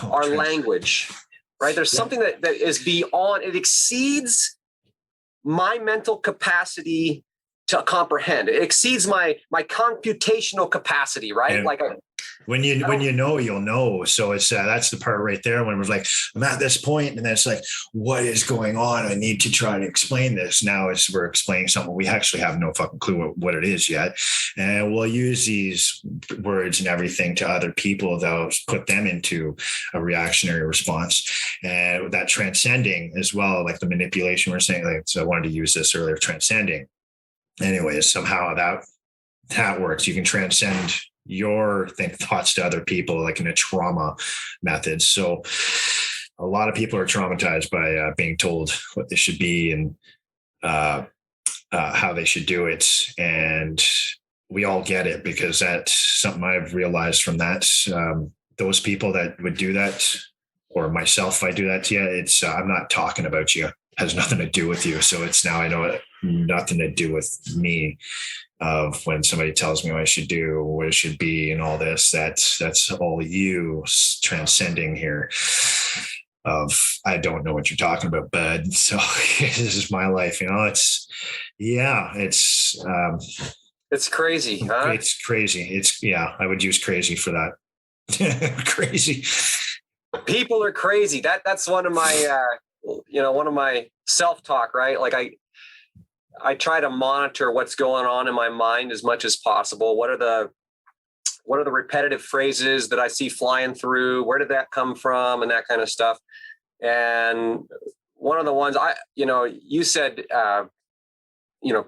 our language, right? There's something that is beyond, it exceeds my mental capacity to comprehend. It exceeds my computational capacity, right? And when you know, you'll know. So it's that's the part right there when it was like, I'm at this point, and then it's like, what is going on? I need to try to explain this. Now as we're explaining something, we actually have no fucking clue what it is yet, and we'll use these words and everything to other people. They'll put them into a reactionary response, and that transcending as well, like the manipulation we're saying. Like, so I wanted to use this earlier, transcending. Anyways, somehow that works. You can transcend your thoughts to other people, like in a trauma method. So a lot of people are traumatized by being told what they should be and how they should do it. And we all get it, because that's something I've realized from that. Those people that would do that, or myself, if I do that to you, it's I'm not talking about you. It has nothing to do with you. So it's now I know it nothing to do with me. Of when somebody tells me what I should do, what it should be, and all this, that's all you transcending here. Of I don't know what you're talking about, bud. So this is my life. It's crazy, huh? It's crazy. I would use crazy for that. Crazy. People are crazy. That's one of my self-talk, right? Like I try to monitor what's going on in my mind as much as possible. What are the repetitive phrases that I see flying through? Where did that come from? And that kind of stuff. And one of the ones you said,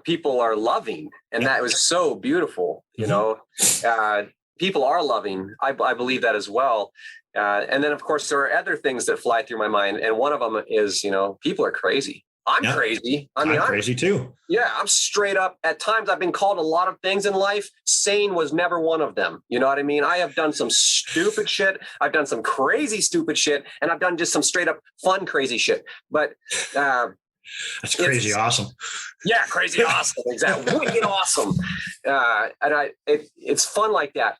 people are loving, and that was so beautiful. People are loving. I believe that as well. And then of course there are other things that fly through my mind. And one of them is, people are crazy. I'm crazy. I'm crazy too. Yeah, I'm straight up. At times I've been called a lot of things in life. Sane was never one of them. You know what I mean? I have done some stupid shit. I've done some crazy stupid shit. And I've done just some straight up fun, crazy shit. But that's crazy awesome. Yeah, crazy awesome. Exactly. Wicked awesome. And it's fun like that.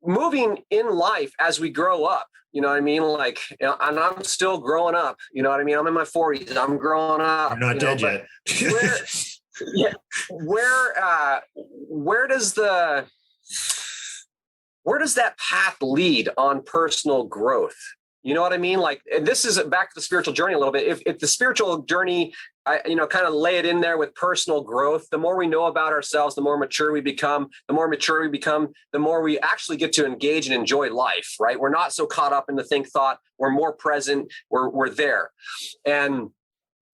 Moving in life as we grow up, you know what I mean? Like, and I'm still growing up, you know what I mean? I'm in my 40s. I'm growing up. You're not dead yet. Where does that path lead on personal growth? You know what I mean? Like, and this is back to the spiritual journey a little bit. If the spiritual journey, kind of lay it in there with personal growth, the more we know about ourselves, the more mature we become. The more mature we become, the more we actually get to engage and enjoy life, right? We're not so caught up in the think thought. We're more present. We're there. And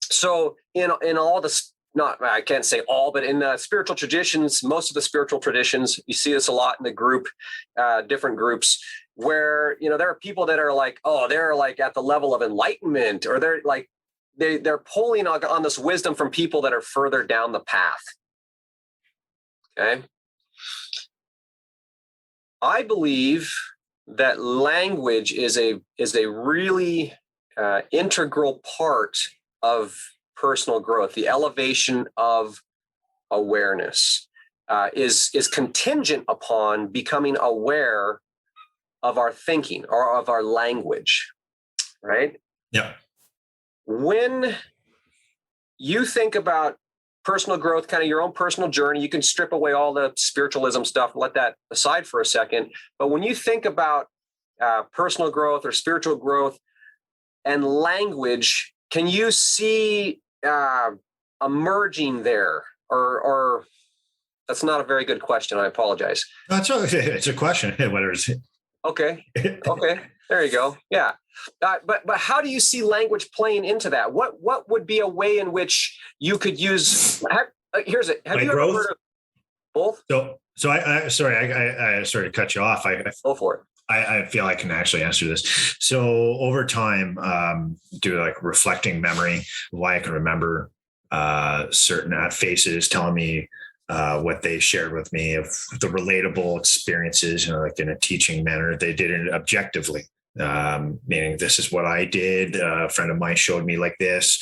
so in all the, I can't say all, but in the spiritual traditions, most of the spiritual traditions, you see this a lot in the different groups, where, there are people that are like, they're like at the level of enlightenment, or they're like, they're pulling on this wisdom from people that are further down the path. Okay. I believe that language is a really integral part of personal growth. The elevation of awareness is contingent upon becoming aware of our thinking or of our language, right? Yeah. When you think about personal growth, kind of your own personal journey, you can strip away all the spiritualism stuff, let that aside for a second. But when you think about personal growth or spiritual growth and language, can you see emerging there? Or that's not a very good question. I apologize. That's okay. It's a question. Whether it's Okay. There you go. Yeah. But how do you see language playing into that? What would be a way in which you could use? Here's it. Have you ever heard of both? So I sorry, I sort of cut you off. Go for it. I feel I can actually answer this. So over time, do like reflecting memory, why I can remember certain faces telling me what they shared with me of the relatable experiences, like in a teaching manner. They did it objectively. Meaning this is what I did. A friend of mine showed me like this.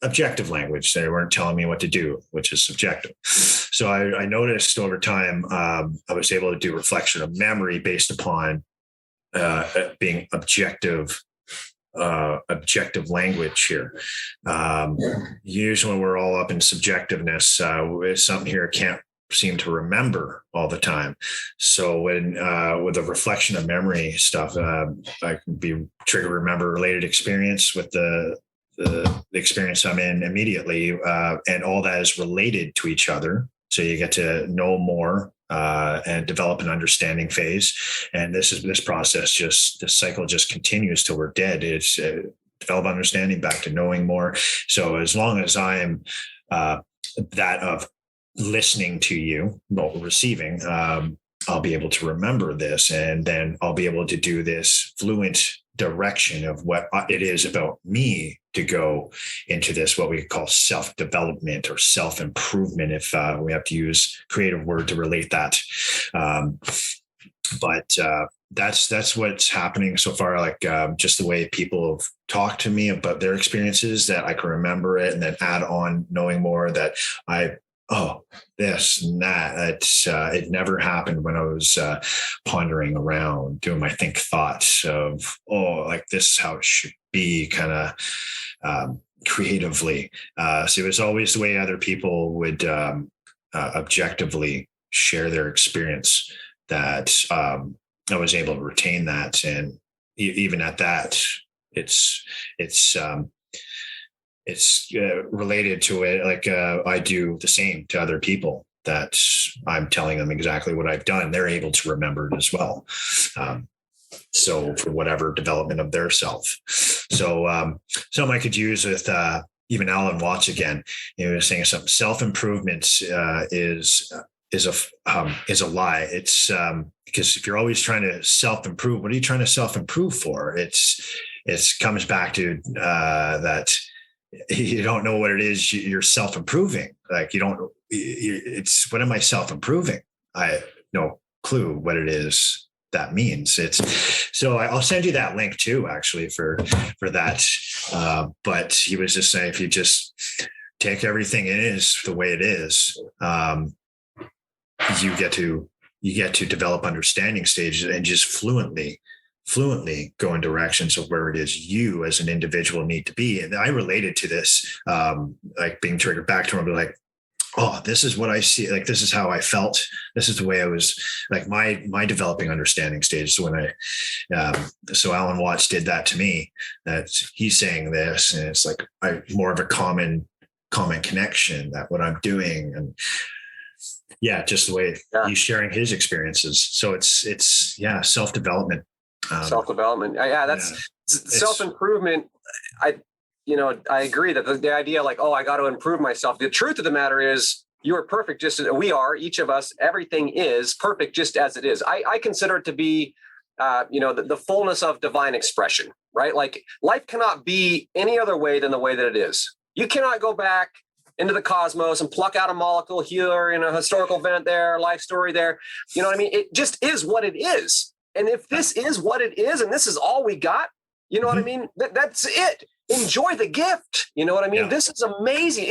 Objective language. They weren't telling me what to do, which is subjective. So I noticed over time, I was able to do reflection of memory based upon being objective language here. Usually when we're all up in subjectiveness, something here can't seem to remember all the time. So when with the reflection of memory stuff, I can be trigger remember related experience with the experience I'm in immediately, and all that is related to each other. So you get to know more and develop an understanding phase. And this process, this cycle just continues till we're dead. It's develop understanding back to knowing more. So as long as I'm that of listening to you, receiving, I'll be able to remember this, and then I'll be able to do this fluent direction of what it is about me to go into this, what we call self-development or self-improvement, if we have to use creative word to relate that. But that's what's happening so far. Like just the way people have talked to me about their experiences, that I can remember it and then add on knowing more, that this and that. It never happened when I was pondering around, doing my think thoughts of, like this is how it should be, kind of creatively. So it was always the way other people would objectively share their experience, that I was able to retain that. And even at that, it's related to it. Like I do the same to other people, that I'm telling them exactly what I've done. They're able to remember it as well. So for whatever development of their self. So something I could use with even Alan Watts again, he was saying something, self-improvement is a lie. It's because if you're always trying to self-improve, what are you trying to self-improve for? It comes back to that you don't know what it is you're self-improving. Like it's what am I self-improving? I have no clue what it is that means. So I'll send you that link too, actually, for that. But he was just saying, if you just take everything it is the way it is, you get to develop understanding stages and just fluently go in directions of where it is you as an individual need to be. And I related to this, like being triggered back to him, like, this is what I see. Like, this is how I felt. This is the way I was, like my developing understanding stage. So when so Alan Watts did that to me, that he's saying this, and it's like more of a common connection, that what I'm doing. And just the way he's sharing his experiences. So it's self-development. Self-development. That's self-improvement. I agree that the idea, like, I got to improve myself. The truth of the matter is, you are perfect just as we are. Each of us, everything is perfect just as it is. I consider it to be, the fullness of divine expression, right? Like, life cannot be any other way than the way that it is. You cannot go back into the cosmos and pluck out a molecule here in a historical event there, life story there. You know what I mean? It just is what it is. And if this is what it is, and this is all we got, you know what I mean? That's it. Enjoy the gift. You know what I mean? Yeah. This is amazing.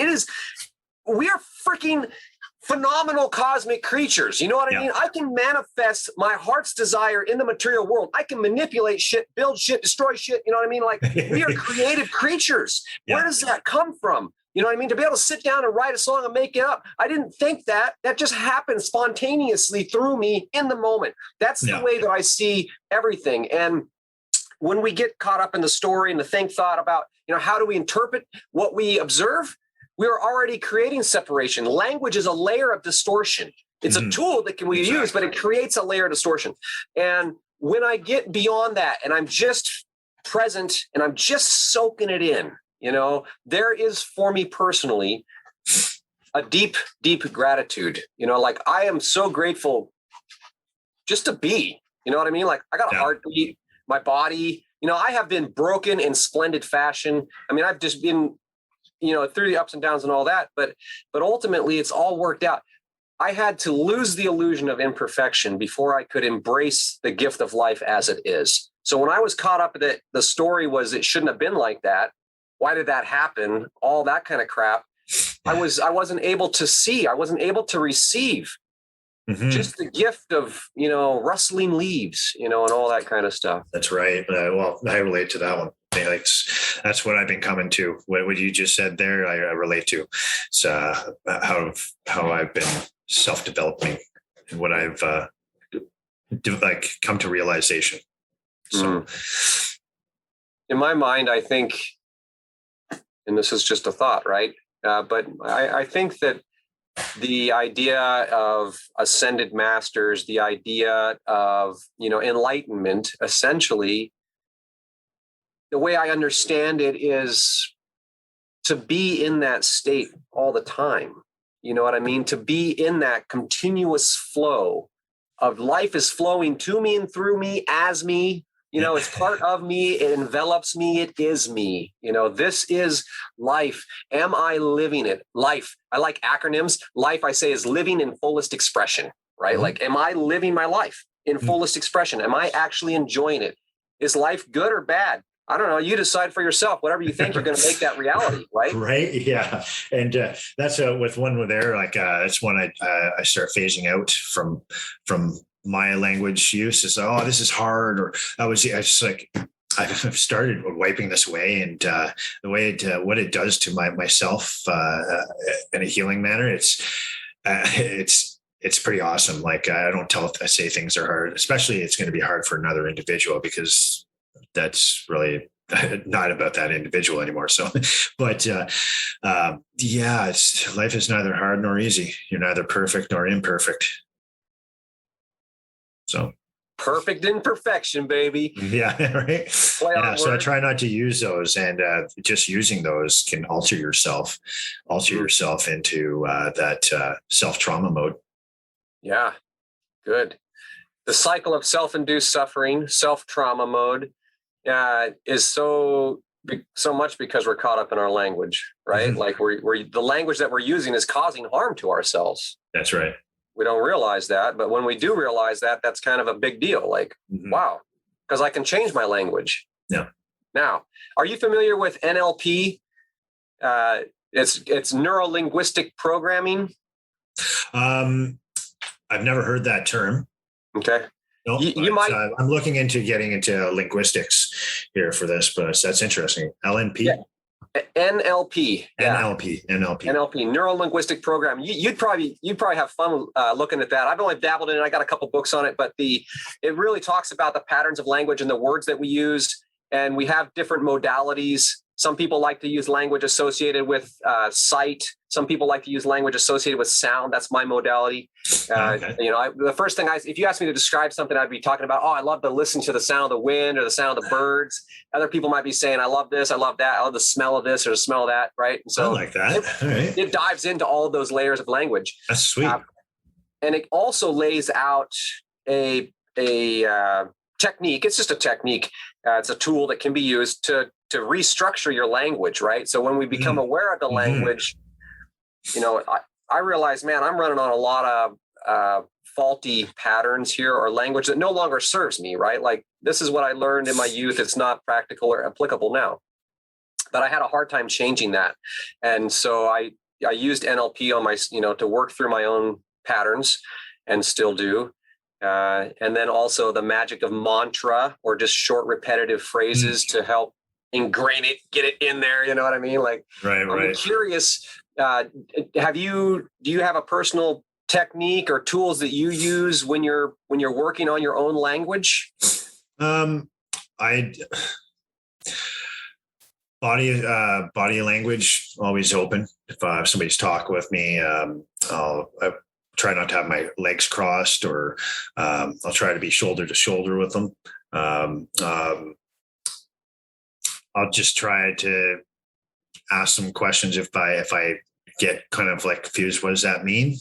We're freaking phenomenal cosmic creatures. You know what I mean? I can manifest my heart's desire in the material world. I can manipulate shit, build shit, destroy shit. You know what I mean? Like, we are creative creatures. Yeah. Where does that come from? You know what I mean? To be able to sit down and write a song and make it up. I didn't think that. That just happened spontaneously through me in the moment. That's the way that I see everything. And when we get caught up in the story and the think thought about, how do we interpret what we observe? We're already creating separation. Language is a layer of distortion. It's a tool that we use, but it creates a layer of distortion. And when I get beyond that and I'm just present and I'm just soaking it in, there is for me personally a deep, deep gratitude. Like I am so grateful just to be, you know what I mean? Like I got a heartbeat, my body, I have been broken in splendid fashion. I mean, I've just been, through the ups and downs and all that, but ultimately it's all worked out. I had to lose the illusion of imperfection before I could embrace the gift of life as it is. So when I was caught up that the story was it shouldn't have been like that, why did that happen? All that kind of crap. I wasn't able to see. I wasn't able to receive just the gift of rustling leaves, and all that kind of stuff. That's right. Well, I relate to that one. That's what I've been coming to. What you just said there, I relate to. It's how I've been self-developing and what I've come to realization. So, in my mind, I think, and this is just a thought, right? But I think that the idea of ascended masters, the idea of enlightenment, essentially, the way I understand it is to be in that state all the time. You know what I mean? To be in that continuous flow of life is flowing to me and through me as me. It's part of me. It envelops me. It is me. This is life. Am I living it? Life. I like acronyms. Life, I say, is living in fullest expression, right? Like, am I living my life in fullest expression? Am I actually enjoying it? Is life good or bad? I don't know. You decide for yourself. Whatever you think, you're going to make that reality, right? Right. Yeah. And that's with one there. Like that's when I start phasing out from my language use. Is this is hard, or I just like I've started wiping this away, and the way what it does to myself in a healing manner. It's pretty awesome. Like I don't I say things are hard, especially it's going to be hard for another individual because that's really not about that individual anymore. So, but life is neither hard nor easy. You're neither perfect nor imperfect. So perfect imperfection, baby. Yeah, right. So I try not to use those, and just using those can alter yourself into that self-trauma mode. Yeah, good. The cycle of self-induced suffering, self-trauma mode, is so much because we're caught up in our language, right? Like we're the language that we're using is causing harm to ourselves. That's right. We don't realize that, but when we do realize that, that's kind of a big deal. Like, wow, because I can change my language. Yeah. Now, are you familiar with NLP? It's neuro-linguistic programming. I've never heard that term. Okay. No, you might. I'm looking into getting into linguistics here for this, but that's interesting. LNP. Yeah. NLP. Yeah. NLP. Neuro-linguistic program. You'd probably have fun looking at that. I've only dabbled in it. I got a couple books on it, but it really talks about the patterns of language and the words that we use. And we have different modalities. Some people like to use language associated with sight. Some people like to use language associated with sound. That's my modality. Okay. The first thing if you asked me to describe something, I'd be talking about, I love to listen to the sound of the wind or the sound of the birds. Other people might be saying, I love this, I love that, I love the smell of this or the smell of that, right? And so I like that. All right. It dives into all of those layers of language. That's sweet. And it also lays out a technique. It's just a technique. It's a tool that can be used to restructure your language, right? So when we become aware of the language, I realize, man, I'm running on a lot of faulty patterns here or language that no longer serves me, right? Like this is what I learned in my youth. It's not practical or applicable now. But I had a hard time changing that. And so I used NLP on my, to work through my own patterns and still do. And then also the magic of mantra or just short repetitive phrases to help ingrain it, get it in there. You know what I mean? Like, right. I'm curious. Do you have a personal technique or tools that you use when you're working on your own language? Body language always open. If somebody's talking with me, I try not to have my legs crossed, or I'll try to be shoulder to shoulder with them. I'll just try to ask them questions if I get kind of like confused. What does that mean?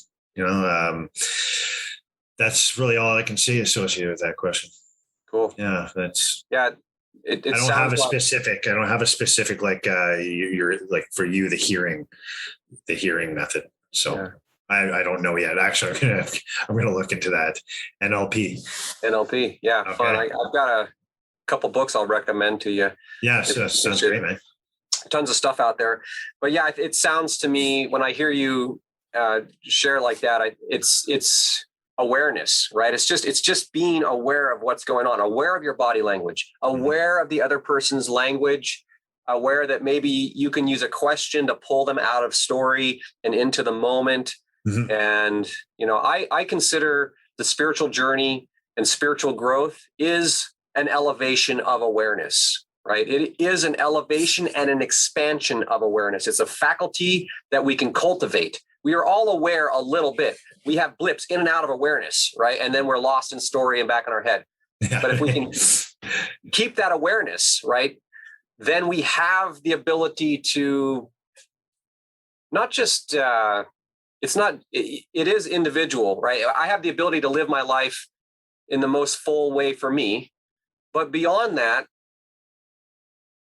That's really all I can say associated with that question. Cool. Yeah, I don't have a specific like you're like for you the hearing method. So yeah. I don't know yet. Actually, I'm gonna look into that. NLP. Yeah, okay. Fun. I've got a couple books I'll recommend to you. Yeah, sounds great, man. Tons of stuff out there, but yeah, it sounds to me when I hear you share like that, it's awareness, right? It's just being aware of what's going on, aware of your body language, aware of the other person's language, aware that maybe you can use a question to pull them out of story and into the moment. Mm-hmm. And, I consider the spiritual journey and spiritual growth is an elevation of awareness, right? It is an elevation and an expansion of awareness. It's a faculty that we can cultivate. We are all aware a little bit. We have blips in and out of awareness, right? And then we're lost in story and back in our head. But if we can keep that awareness, right, then we have the ability to not just, it is individual, right? I have the ability to live my life in the most full way for me. But beyond that,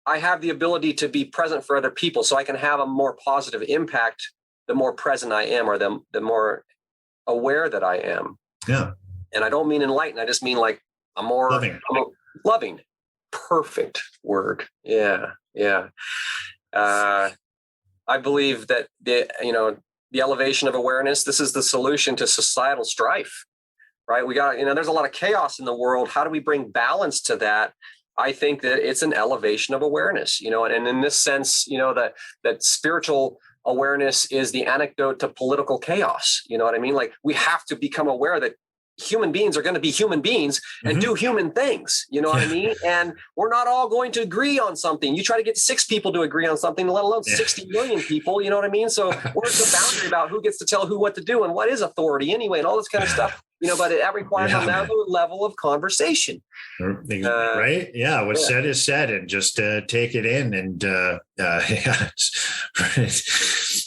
I have the ability to be present for other people so I can have a more positive impact the more present I am, or the more aware that I am. Yeah. And I don't mean enlightened. I just mean like I'm more loving. Perfect word. Yeah. Yeah. I believe that the elevation of awareness, this is the solution to societal strife, right? We got, there's a lot of chaos in the world. How do we bring balance to that? I think that it's an elevation of awareness, and in this sense, that spiritual awareness is the antidote to political chaos. You know what I mean? Like we have to become aware that human beings are going to be human beings and do human things. You know what I mean? And we're not all going to agree on something. You try to get 6 people to agree on something, let alone 60 million people. You know what I mean? So where's the boundary about who gets to tell who what to do and what is authority anyway, and all this kind of stuff. But it requires another level of conversation. Right? Yeah. What's said is said, and just take it in. And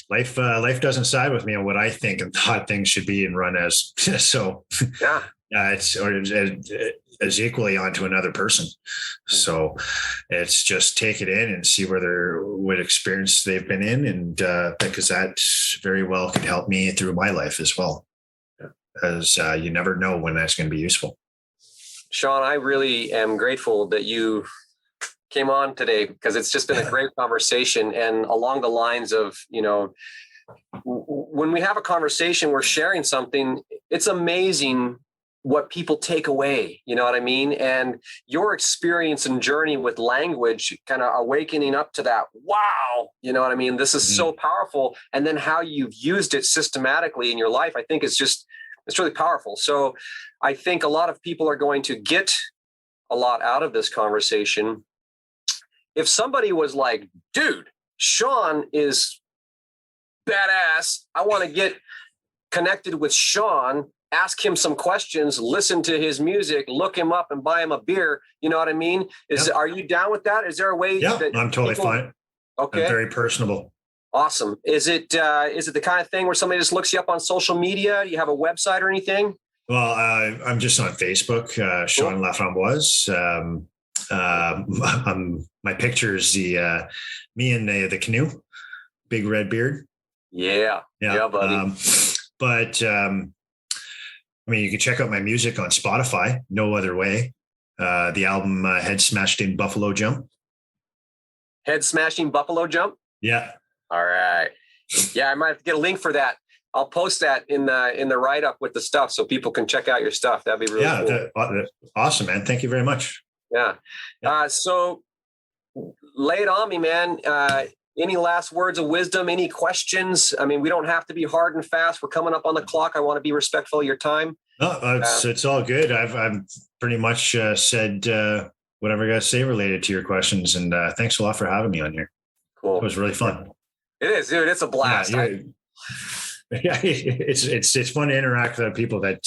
life doesn't side with me on what I think and thought things should be and run as. So it's as equally onto another person. So it's just take it in and see what experience they've been in, and because that very well could help me through my life as well. As you never know when that's going to be useful. Sean, I really am grateful that you came on today, because it's just been a great conversation. And along the lines of, when we have a conversation, we're sharing something, it's amazing what people take away, you know what I mean? And your experience and journey with language, kind of awakening up to that, wow, you know what I mean? This is so powerful. And then how you've used it systematically in your life, I think it's really powerful. So I think a lot of people are going to get a lot out of this conversation. If somebody was like, dude, Sean is badass, I want to get connected with Sean, ask him some questions, listen to his music, look him up and buy him a beer. You know what I mean? Are you down with that? Is there a way? Yeah, I'm totally fine. Okay. I'm very personable. Awesome. Is it the kind of thing where somebody just looks you up on social media? Do you have a website or anything? Well, I'm just on Facebook, Sean Laframboise. My picture is me in the canoe, big red beard. Yeah, buddy. You can check out my music on Spotify. No Other Way. The album Head Smashing Buffalo Jump. Head Smashing Buffalo Jump. Yeah. All right. Yeah, I might have to get a link for that. I'll post that in the write-up with the stuff so people can check out your stuff. That'd be really cool. Awesome, man. Thank you very much. Yeah. So lay it on me, man. Any last words of wisdom? Any questions? I mean, we don't have to be hard and fast. We're coming up on the clock. I want to be respectful of your time. No, it's all good. I've pretty much said whatever I got to say related to your questions. And thanks a lot for having me on here. Cool. It was really fun. It is, dude. It's a blast. Yeah, it's fun to interact with people that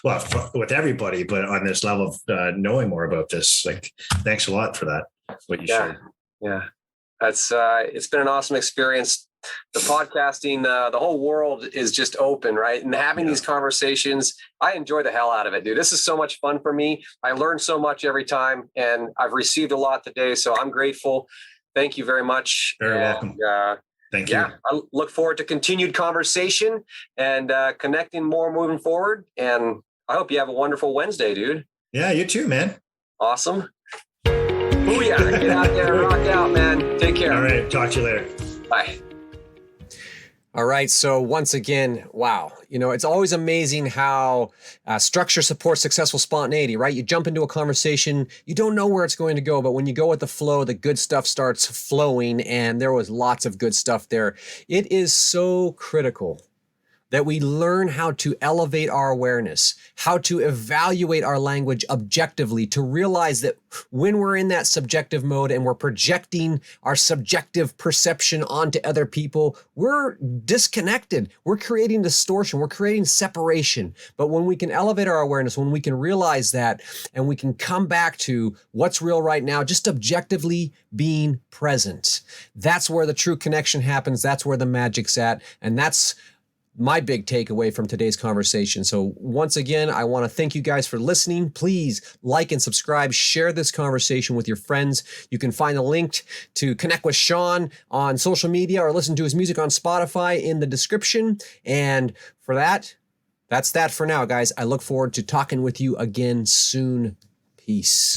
well, with everybody, but on this level of knowing more about this. Like, thanks a lot for that. What you shared. Yeah, that's it's been an awesome experience. The podcasting, the whole world is just open, right? And having these conversations, I enjoy the hell out of it, dude. This is so much fun for me. I learn so much every time, and I've received a lot today, so I'm grateful. Thank you very much. Very welcome. Thank you. I look forward to continued conversation and connecting more moving forward. And I hope you have a wonderful Wednesday, dude. Yeah, you too, man. Awesome. Booyah. Get out there and rock out, man. Take care. All right. Talk to you later. Bye. All right. So once again, wow. It's always amazing how structure supports successful spontaneity, right? You jump into a conversation, you don't know where it's going to go, but when you go with the flow, the good stuff starts flowing, and there was lots of good stuff there. It is so critical that we learn how to elevate our awareness, how to evaluate our language objectively, to realize that when we're in that subjective mode and we're projecting our subjective perception onto other people, we're disconnected. We're creating distortion. We're creating separation. But when we can elevate our awareness, when we can realize that, and we can come back to what's real right now, just objectively being present, that's where the true connection happens. That's where the magic's at. And that's my big takeaway from today's conversation. So once again, I want to thank you guys for listening. Please like and subscribe, share this conversation with your friends. You can find a link to connect with Sean on social media or listen to his music on Spotify in the description. And for that, that's that for now, guys. I look forward to talking with you again soon. Peace.